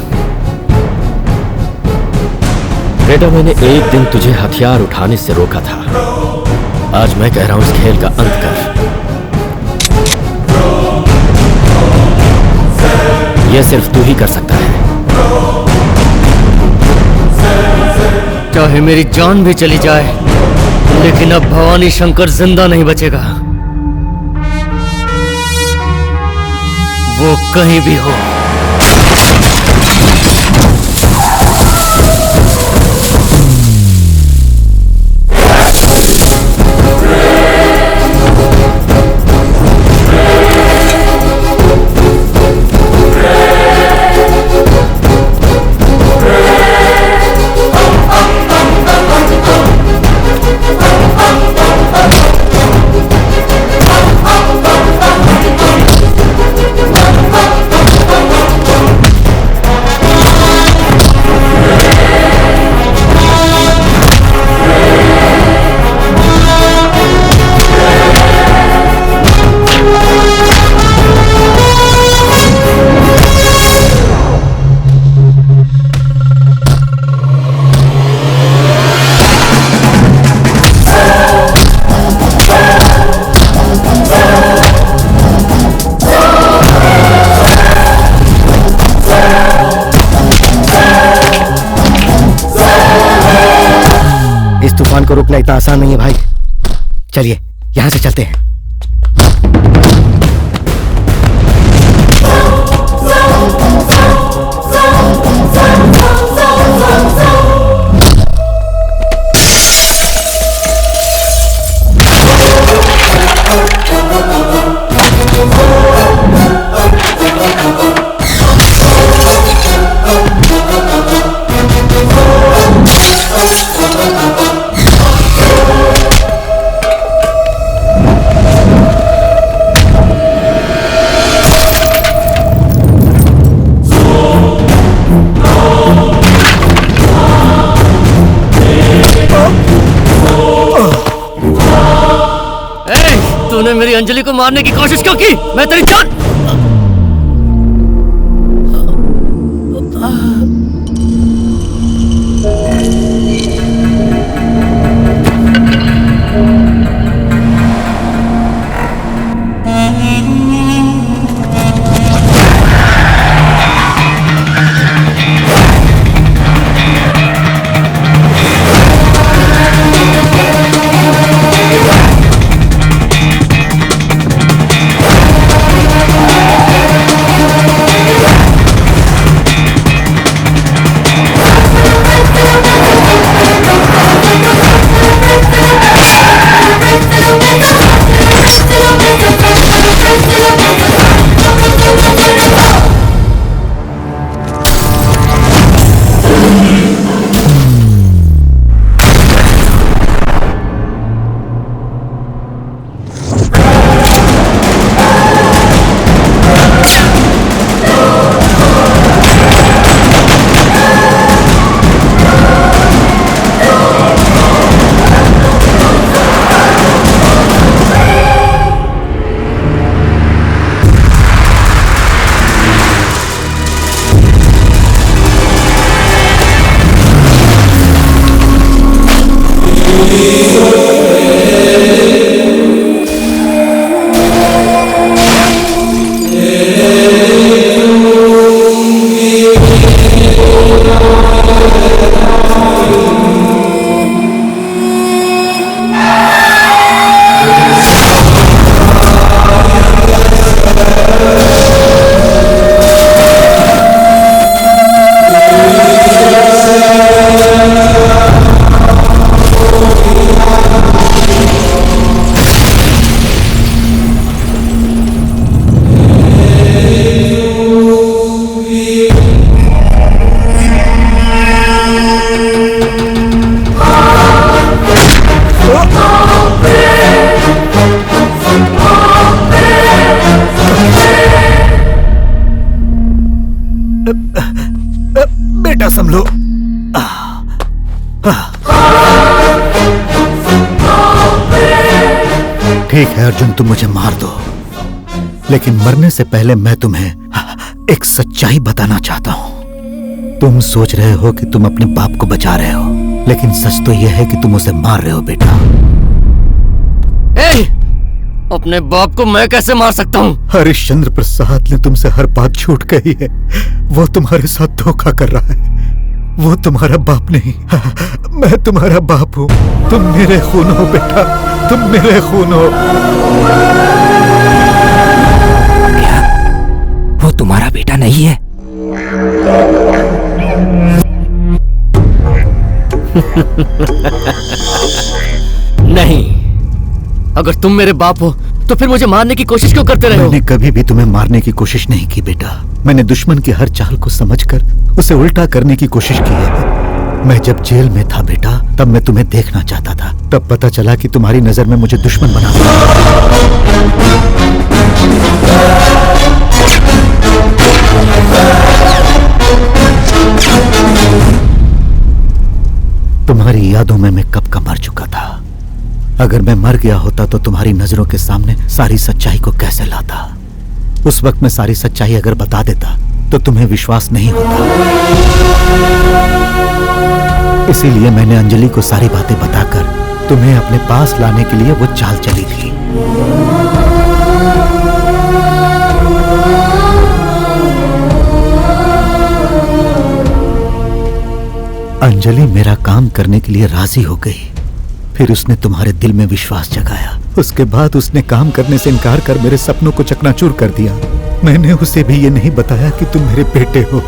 बेटा, मैंने एक दिन तुझे हथियार उठाने से रोका था। आज मैं कह रहा हूं इस खेल का अंत कर। यह सिर्फ तू ही कर सकता है। चाहे मेरी जान भी चली जाए, लेकिन अब भवानी शंकर जिंदा नहीं बचेगा। वो कहीं भी हो। को रोकना इतना आसान नहीं है भाई। चलिए यहां से चलते हैं। तूने मेरी अंजलि को मारने की कोशिश क्यों की? मैं तेरी जान बेटा संभलो। ठीक है अर्जुन, तुम मुझे मार दो, लेकिन मरने से पहले मैं तुम्हें एक सच्चाई बताना चाहता हूं। तुम सोच रहे हो कि तुम अपने बाप को बचा रहे हो, लेकिन सच तो यह है कि तुम उसे मार रहे हो बेटा। अपने बाप को मैं कैसे मार सकता हूँ? हरिश्चंद्र प्रसाद ने तुमसे हर बात झूठ कही है। वो तुम्हारे साथ धोखा कर रहा है। वो तुम्हारा बाप नहीं, मैं तुम्हारा बाप हूँ। तुम मेरे खून हो बेटा, तुम मेरे खून हो। क्या वो तुम्हारा बेटा नहीं है? नहीं, अगर तुम मेरे बाप हो तो फिर मुझे मारने की कोशिश क्यों करते रहे हो? मैंने कभी भी तुम्हें मारने की कोशिश नहीं की बेटा। मैंने दुश्मन की हर चाल को समझकर उसे उल्टा करने की कोशिश की है। मैं जब जेल में था बेटा, तब मैं तुम्हें देखना चाहता था। तब पता चला कि तुम्हारी नजर में मुझे दुश्मन बना दिया। तुम्हारी यादों में मैं कब का मर चुका था। अगर मैं मर गया होता तो तुम्हारी नजरों के सामने सारी सच्चाई को कैसे लाता। उस वक्त मैं सारी सच्चाई अगर बता देता तो तुम्हें विश्वास नहीं होता। इसीलिए मैंने अंजलि को सारी बातें बताकर तुम्हें अपने पास लाने के लिए वो चाल चली थी। अंजलि मेरा काम करने के लिए राजी हो गई। फिर उसने तुम्हारे दिल में विश्वास जगाया। उसके बाद उसने काम करने से इनकार कर मेरे सपनों को चकनाचूर कर दिया। मैंने उसे भी ये नहीं बताया कि तुम मेरे बेटे हो।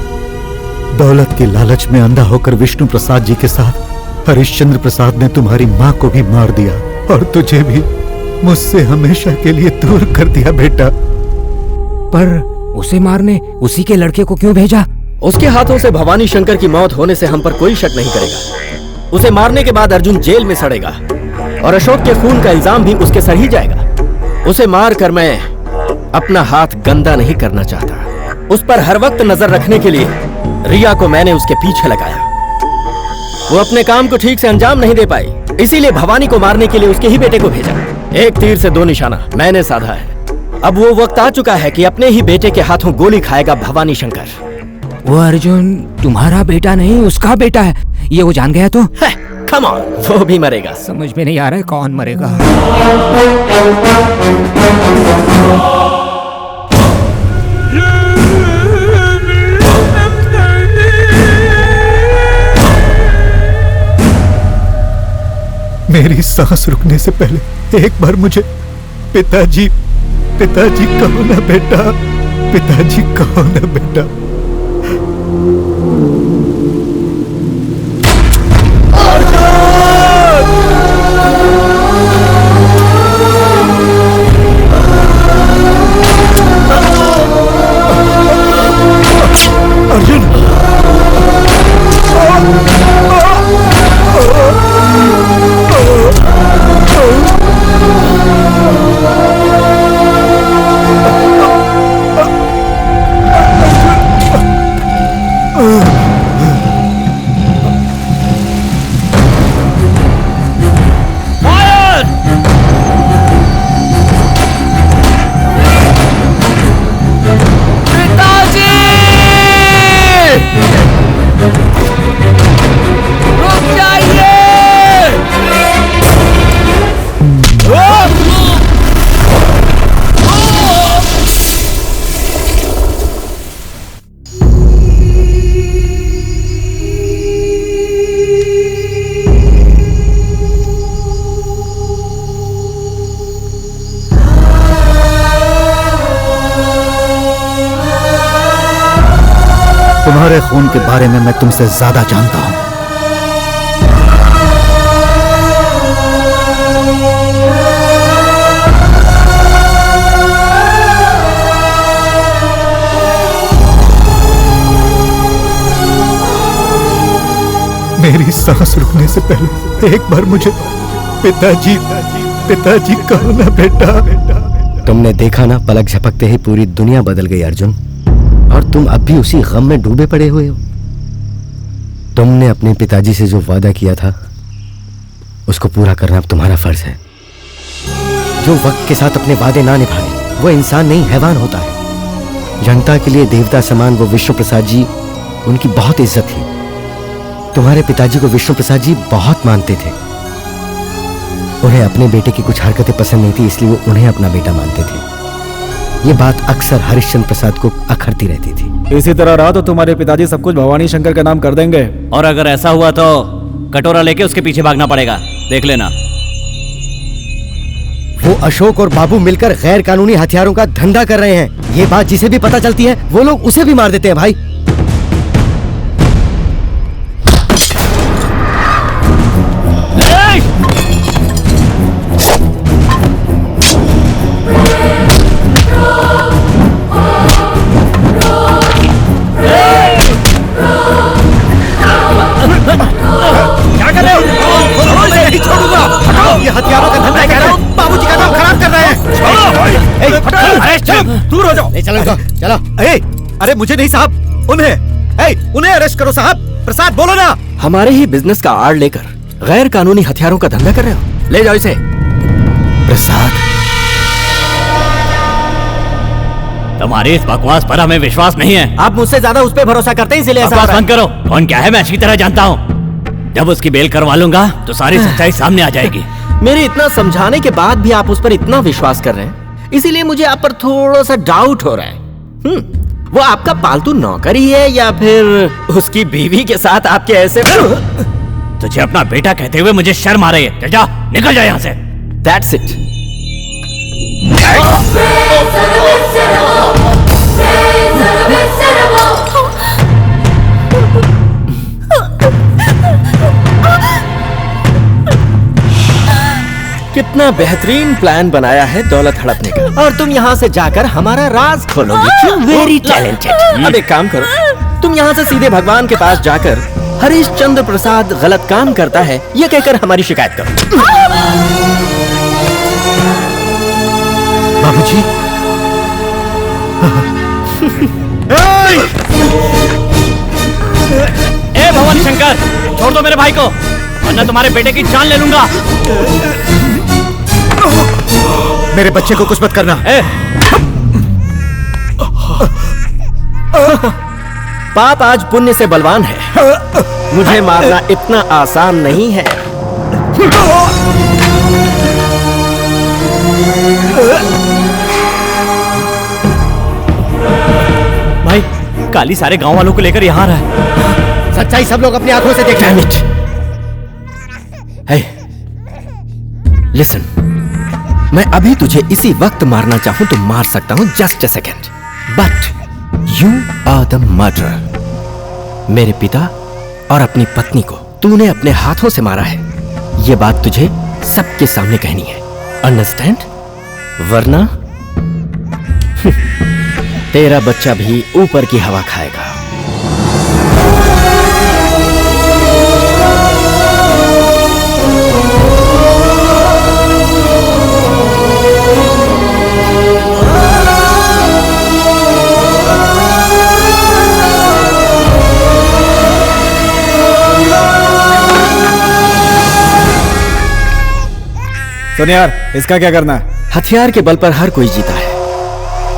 दौलत के लालच में अंधा होकर विष्णु प्रसाद जी के साथ हरिश्चंद्र प्रसाद ने तुम्हारी माँ को भी मार दिया और तुझे भी मुझसे हमेशा के लिए दूर कर दिया बेटा। पर उसे मारने उसी के लड़के को क्यों भेजा? उसके हाथों से भवानी शंकर की मौत होने से हम पर कोई शक नहीं करेगा। उसे मारने के बाद अर्जुन जेल में सड़ेगा और अशोक के खून का इल्जाम भी उसके सर ही जाएगा। उसे मार कर मैं अपना हाथ गंदा नहीं करना चाहता। उस पर हर वक्त नजर रखने के लिए रिया को मैंने उसके पीछे लगाया। वो अपने काम को ठीक से अंजाम नहीं दे पाई, इसीलिए भवानी को मारने के लिए उसके ही बेटे को भेजा। एक तीर से दो निशाना मैंने साधा है। अब वो वक्त आ चुका है कि अपने ही बेटे के हाथों गोली खाएगा भवानी शंकर। वो अर्जुन तुम्हारा बेटा नहीं, उसका बेटा है। ये वो जान गया तो कम ऑन, वो भी मरेगा। समझ में नहीं आ रहा है कौन मरेगा। मेरी सांस रुकने से पहले एक बार मुझे पिताजी पिताजी कहो ना बेटा, पिताजी कहो ना बेटा। तुम्हारे खून के बारे में मैं तुमसे ज्यादा जानता हूं। मेरी सांस रुकने से पहले एक बार मुझे पिताजी पिताजी कहो ना बेटा। तुमने देखा ना, पलक झपकते ही पूरी दुनिया बदल गई अर्जुन। और और तुम अब भी उसी गम में डूबे पड़े हुए हो। तुमने अपने पिताजी से जो वादा किया था उसको पूरा करना अब तुम्हारा फर्ज है। जो वक्त के साथ अपने वादे ना निभाए वो इंसान नहीं, हैवान होता है। जनता के लिए देवता समान वो विष्णु प्रसाद जी, उनकी बहुत इज्जत थी। तुम्हारे पिताजी को विष्णु प्रसाद जी बहुत मानते थे। उन्हें अपने बेटे की कुछ हरकतें पसंद नहीं थी, इसलिए वो उन्हें अपना बेटा मानते थे। ये बात अक्सर हरिश्चंद्र प्रसाद को अखरती रहती थी। इसी तरह रहा तो तुम्हारे पिताजी सब कुछ भवानी शंकर के नाम कर देंगे। और अगर ऐसा हुआ तो कटोरा लेके उसके पीछे भागना पड़ेगा, देख लेना। वो अशोक और बाबू मिलकर गैर कानूनी हथियारों का धंधा कर रहे हैं। ये बात जिसे भी पता चलती है वो लोग उसे भी मार देते हैं भाई। क्या कर रहे हो? मैं नहीं छोड़ूंगा। ये हथियारों का धंधा कह रहा हूँ, बाबूजी का नाम खराब कर रहे हैं। दूर हो जाओ। चलो चलो। अरे मुझे नहीं साहब, उन्हें अरेस्ट करो साहब। प्रसाद बोलो ना। हमारे ही बिजनेस का आड़ लेकर गैर कानूनी हथियारों का धंधा कर रहे हो, ले जाओ इसे। प्रसाद, तुम्हारी इस बकवास पर हमें विश्वास नहीं है। आप मुझसे ज्यादा उस पर भरोसा करते हैं, इसलिए ऐसा बकवास हो रहा है। बंद करो। कौन क्या है मैं अच्छी तरह जानता हूँ। जब उसकी बेल करवा लूंगा तो सारी सच्चाई सामने आ जाएगी। मेरे इतना समझाने के बाद भी आप उस पर इतना विश्वास कर रहे हैं, इसीलिए मुझे आप पर थोड़ा सा डाउट हो रहा है। वो आपका पालतू नौकर ही है या फिर उसकी बीवी के साथ आपके ऐसे? तुझे अपना बेटा कहते हुए मुझे शर्म आ रही है। चल जा, निकल जा यहाँ से। That's it. कितना बेहतरीन प्लान बनाया है दौलत हड़पने का, और तुम यहाँ से जाकर हमारा राज खोलोगे। Very talented. अब एक काम करो, तुम यहाँ से सीधे भगवान के पास जाकर हरिश्चंद्र प्रसाद गलत काम करता है यह कहकर हमारी शिकायत करो। बाबूजी। ए भवानी शंकर, छोड़ दो मेरे भाई को, वरना तुम्हारे बेटे की जान ले लूंगा। मेरे बच्चे को कुछ मत करना। पाप आज पुण्य से बलवान है, मुझे मारना इतना आसान नहीं है। भाई, काली सारे गांव वालों को लेकर यहाँ आ रहा है। सच्चाई सब लोग अपनी आंखों से देख रहे हैं। लिसन, मैं अभी तुझे इसी वक्त मारना चाहूं तो मार सकता हूं, just a second, but you are the murderer. मेरे पिता और अपनी पत्नी को तूने अपने हाथों से मारा है, यह बात तुझे सबके सामने कहनी है, अंडरस्टैंड? वरना तेरा बच्चा भी ऊपर की हवा खाएगा। सुन यार, इसका क्या करना है? हथियार के बल पर हर कोई जीता है,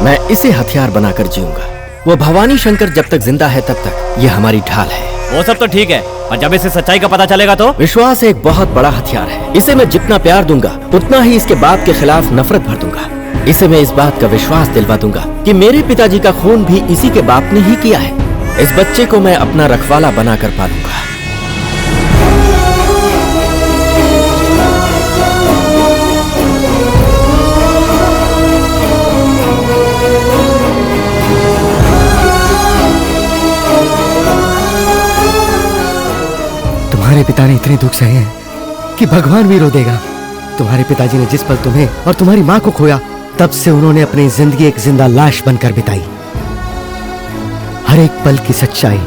मैं इसे हथियार बनाकर जीऊंगा। वो भवानी शंकर जब तक जिंदा है तब तक ये हमारी ढाल है। वो सब तो ठीक है, और जब इसे सच्चाई का पता चलेगा तो? विश्वास एक बहुत बड़ा हथियार है, इसे मैं जितना प्यार दूंगा उतना ही इसके बाप के खिलाफ नफरत भर दूंगा। इसे मैं इस बात का विश्वास दिलवा दूंगा कि मेरे पिताजी का खून भी इसी के बाप ने ही किया है। इस बच्चे को मैं अपना रखवाला बनाकर पालूंगा। तुम्हारे पिता ने इतने दुख सहे हैं कि भगवान भी रो देगा। तुम्हारे पिताजी ने जिस पल तुम्हें और तुम्हारी माँ को खोया, तब से उन्होंने अपनी जिंदगी एक जिंदा लाश बनकर बिताई। हर एक पल की सच्चाई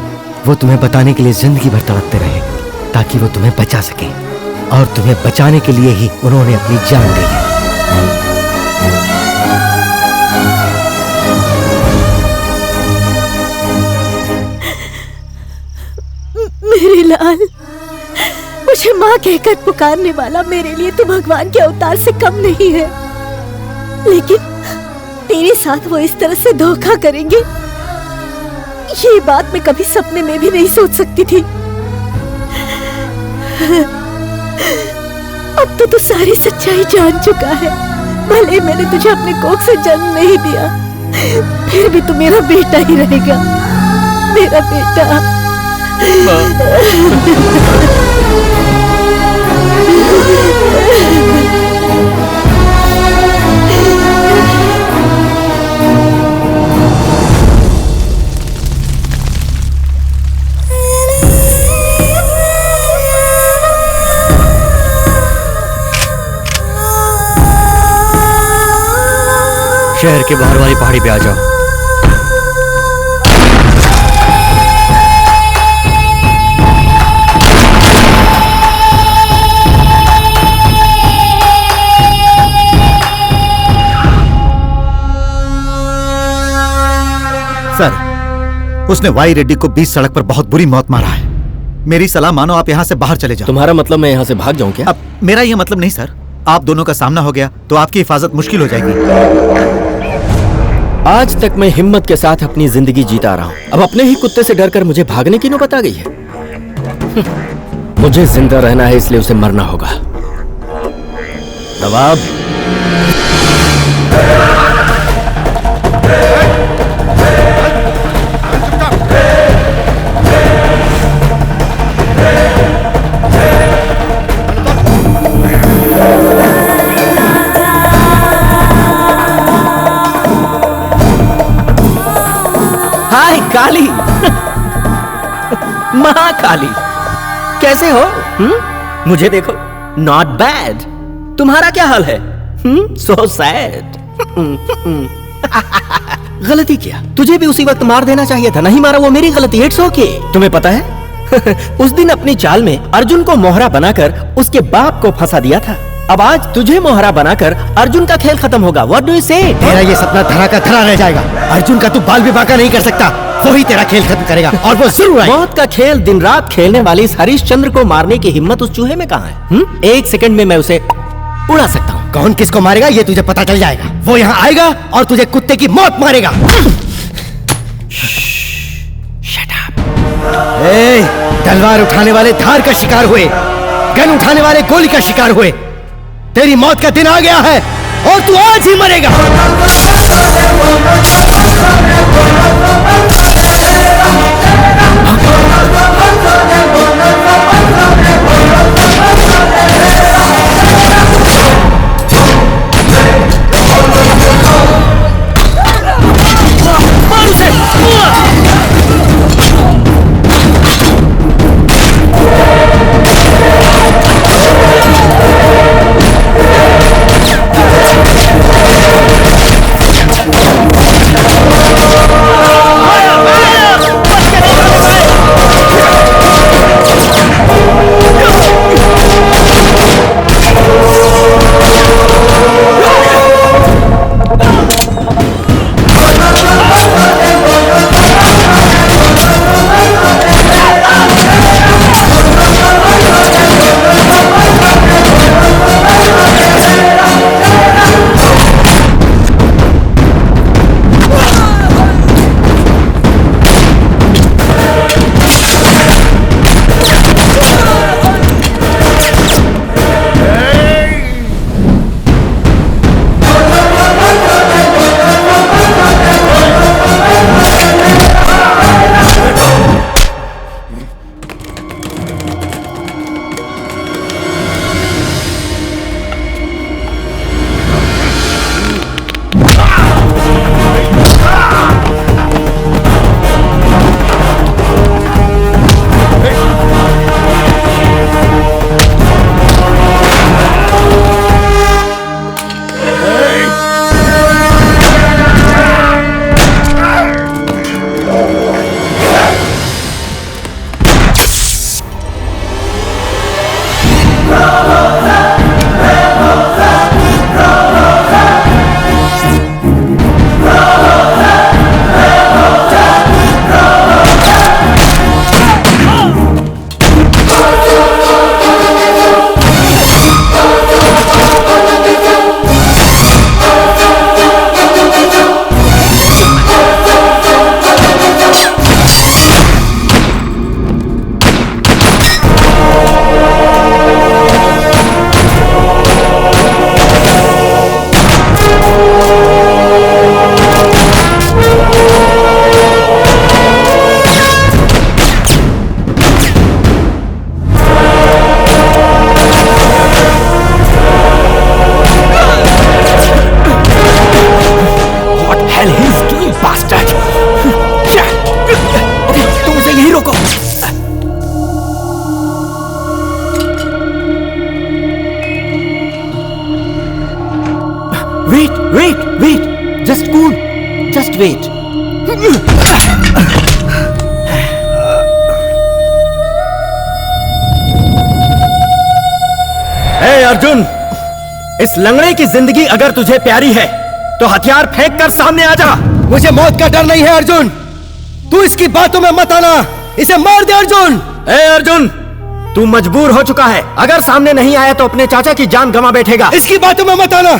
वो तुम्हें बताने के लिए जिंदगी भर तड़पते रहे, ताकि वो तुम्हें बचा सके, और तुम्हें बचाने के लिए ही उन्होंने अपनी जान दी है। मेरे लाल, मुझे माँ कहकर पुकारने वाला मेरे लिए तो भगवान के अवतार से कम नहीं है, लेकिन तेरे साथ वो इस तरह से धोखा करेंगे ये बात मैं कभी सपने में भी नहीं सोच सकती थी। अब तो तू सारी सच्चाई जान चुका है। भले मैंने तुझे अपने कोख से जन्म नहीं दिया, फिर भी तू मेरा बेटा ही रहेगा, मेरा बेटा। शहर के बाहर वाली पहाड़ी पे आ जाओ। सर, उसने वाई रेड्डी को बीच सड़क पर बहुत बुरी मौत मारा है। मेरी सलाह मानो आप यहाँ से बाहर चले जाओ। तुम्हारा मतलब मैं यहाँ से भाग जाऊँ क्या? अब मेरा ये मतलब नहीं सर, आप दोनों का सामना हो गया तो आपकी हिफाजत मुश्किल हो जाएगी। आज तक मैं हिम्मत के साथ अपनी जिंदगी जीता रहा हूँ, अब अपने ही कुत्ते से डरकर मुझे भागने की नौबत आ गई है। मुझे जिंदा रहना है, इसलिए उसे मरना होगा। नवाब, हाय काली। माँ काली, कैसे हो? मुझे देखो, नॉट बैड। तुम्हारा क्या हाल है? So sad. गलती किया, तुझे भी उसी वक्त मार देना चाहिए था, नहीं मारा वो मेरी गलती। It's okay. तुम्हें पता है उस दिन अपनी चाल में अर्जुन को मोहरा बनाकर उसके बाप को फंसा दिया था। अब आज तुझे मोहरा बनाकर अर्जुन का खेल खत्म होगा। व्हाट डू यू से? तेरा ये सपना धरा का धरा रह जाएगा। अर्जुन का तू बाल भी बांका नहीं कर सकता, वही तेरा खेल खत्म करेगा और वो जरूर आएगा। मौत का खेल दिन रात खेलने वाली इस हरिश्चंद्र को मारने की हिम्मत उस चूहे में कहाँ है? एक सेकंड में मैं उसे उड़ा सकता हूँ। कौन किसको मारेगा ये तुझे पता चल जाएगा। वो यहाँ आएगा और तुझे कुत्ते की मौत मारेगा। तलवार उठाने वाले धार का शिकार हुए, गन उठाने वाले गोली का शिकार हुए। तेरी मौत का दिन आ गया है और तू आज ही मरेगा। वेट। ए अर्जुन, इस लंगड़े की जिंदगी अगर तुझे प्यारी है तो हथियार फेंक कर सामने आ जा। मुझे मौत का डर नहीं है अर्जुन, तू इसकी बातों में मत आना, इसे मार दे अर्जुन। ए अर्जुन, तू मजबूर हो चुका है, अगर सामने नहीं आया तो अपने चाचा की जान गंवा बैठेगा। इसकी बातों में मत आना,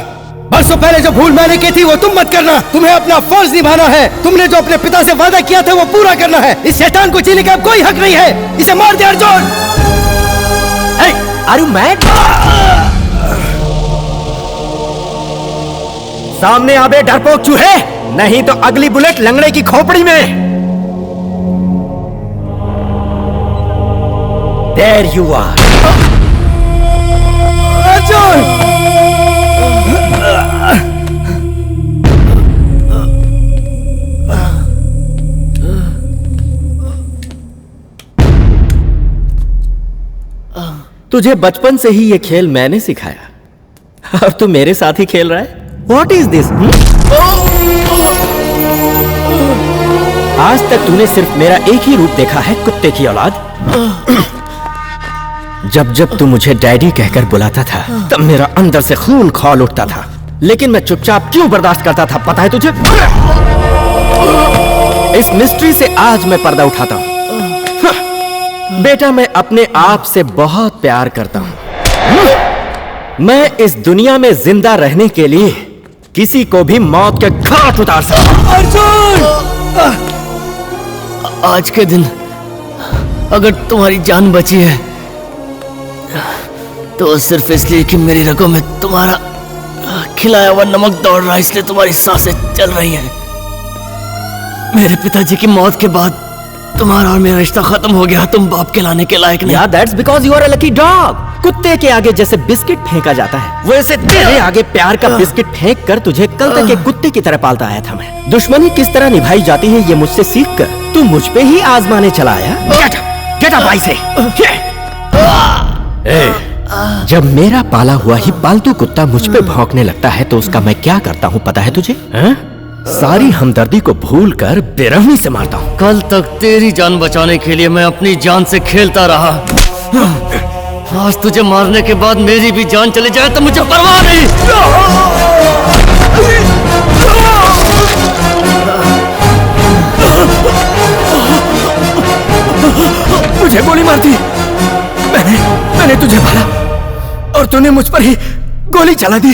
बरसों पहले जो भूल मैंने की थी वो तुम मत करना। तुम्हें अपना फर्ज निभाना है, तुमने जो अपने पिता से वादा किया था वो पूरा करना है। इस शैतान को जीने का अब कोई हक नहीं है, इसे मार दे अर्जुन। Are you mad? सामने आबे डरपोक चूहे, नहीं तो अगली बुलेट लंगड़े की खोपड़ी में। There you are. अर्जुन! तुझे बचपन से ही ये खेल मैंने सिखाया और तू मेरे साथ ही खेल रहा है। What is this? आज तक तूने सिर्फ मेरा एक ही रूप देखा है, कुत्ते की औलाद। जब जब तू मुझे डैडी कहकर बुलाता था तब मेरा अंदर से खून खौल उठता था, लेकिन मैं चुपचाप क्यों बर्दाश्त करता था पता है तुझे? इस मिस्ट्री से आज मैं पर्दा उठाता हूं। बेटा, मैं अपने आप से बहुत प्यार करता हूं। मैं इस दुनिया में जिंदा रहने के लिए किसी को भी मौत के घाट उतार सकता हूं। अर्जुन! आज के दिन अगर तुम्हारी जान बची है तो सिर्फ इसलिए कि मेरी रगों में तुम्हारा खिलाया हुआ नमक दौड़ रहा है, इसलिए तुम्हारी सांसें चल रही हैं। मेरे पिताजी की मौत के बाद तुम्हारा और मेरा रिश्ता खत्म हो गया, तुम बाप कहलाने के लायक नहीं। Yeah, that's because you are a lucky dog. कुत्ते के आगे जैसे बिस्किट फेंका जाता है वैसे तेरे आगे प्यार का बिस्किट फेंक कर तुझे कल तक एक कुत्ते की तरह पालता आया था मैं। दुश्मनी किस तरह निभाई जाती है ये मुझसे सीख कर तू मुझ पे ही आजमाने चला आया। Get up भाई से। जब मेरा पाला हुआ ही पालतू कुत्ता मुझ पे भौंकने लगता है तो उसका मैं क्या करता हूँ पता है तुझे? सारी हमदर्दी को भूल कर बेरहमी से मारता हूँ। कल तक तेरी जान बचाने के लिए मैं अपनी जान से खेलता रहा, आज तुझे मारने के बाद मेरी भी जान चली जाए तो मुझे परवाह नहीं। मुझे गोली मार दी। मैंने तुझे मारा और तूने मुझ पर ही गोली चला दी।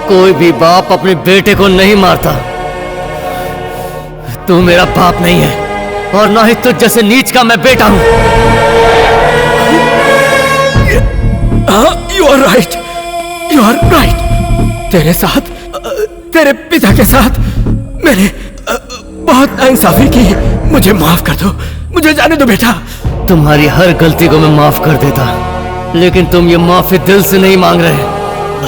कोई भी बाप अपने बेटे को नहीं मारता। तू मेरा बाप नहीं है और ना ही तुझ जैसे नीच का मैं बेटा हूं। You are right. You are right. तेरे साथ, तेरे पिता के साथ मैंने बहुत नाइंसाफी की। मुझे माफ कर दो, मुझे जाने दो बेटा। तुम्हारी हर गलती को मैं माफ कर देता, लेकिन तुम ये माफी दिल से नहीं मांग रहे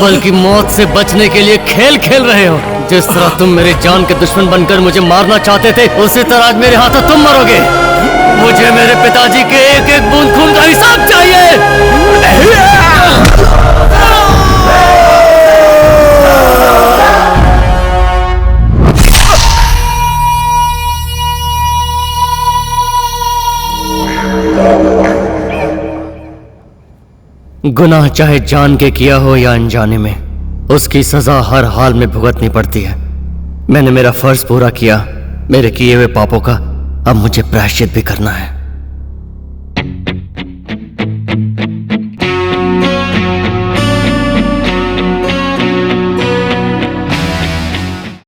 बल्कि मौत से बचने के लिए खेल खेल रहे हो। जिस तरह तुम मेरे जान के दुश्मन बनकर मुझे मारना चाहते थे उसी तरह आज मेरे हाथों तुम मरोगे। मुझे मेरे पिताजी के एक एक बूंद खून का हिसाब चाहिए। गुनाह चाहे जान के किया हो या अनजाने में, उसकी सजा हर हाल में भुगतनी पड़ती है। मैंने मेरा फर्ज पूरा किया, मेरे किए हुए पापों का अब मुझे प्रायश्चित भी करना है।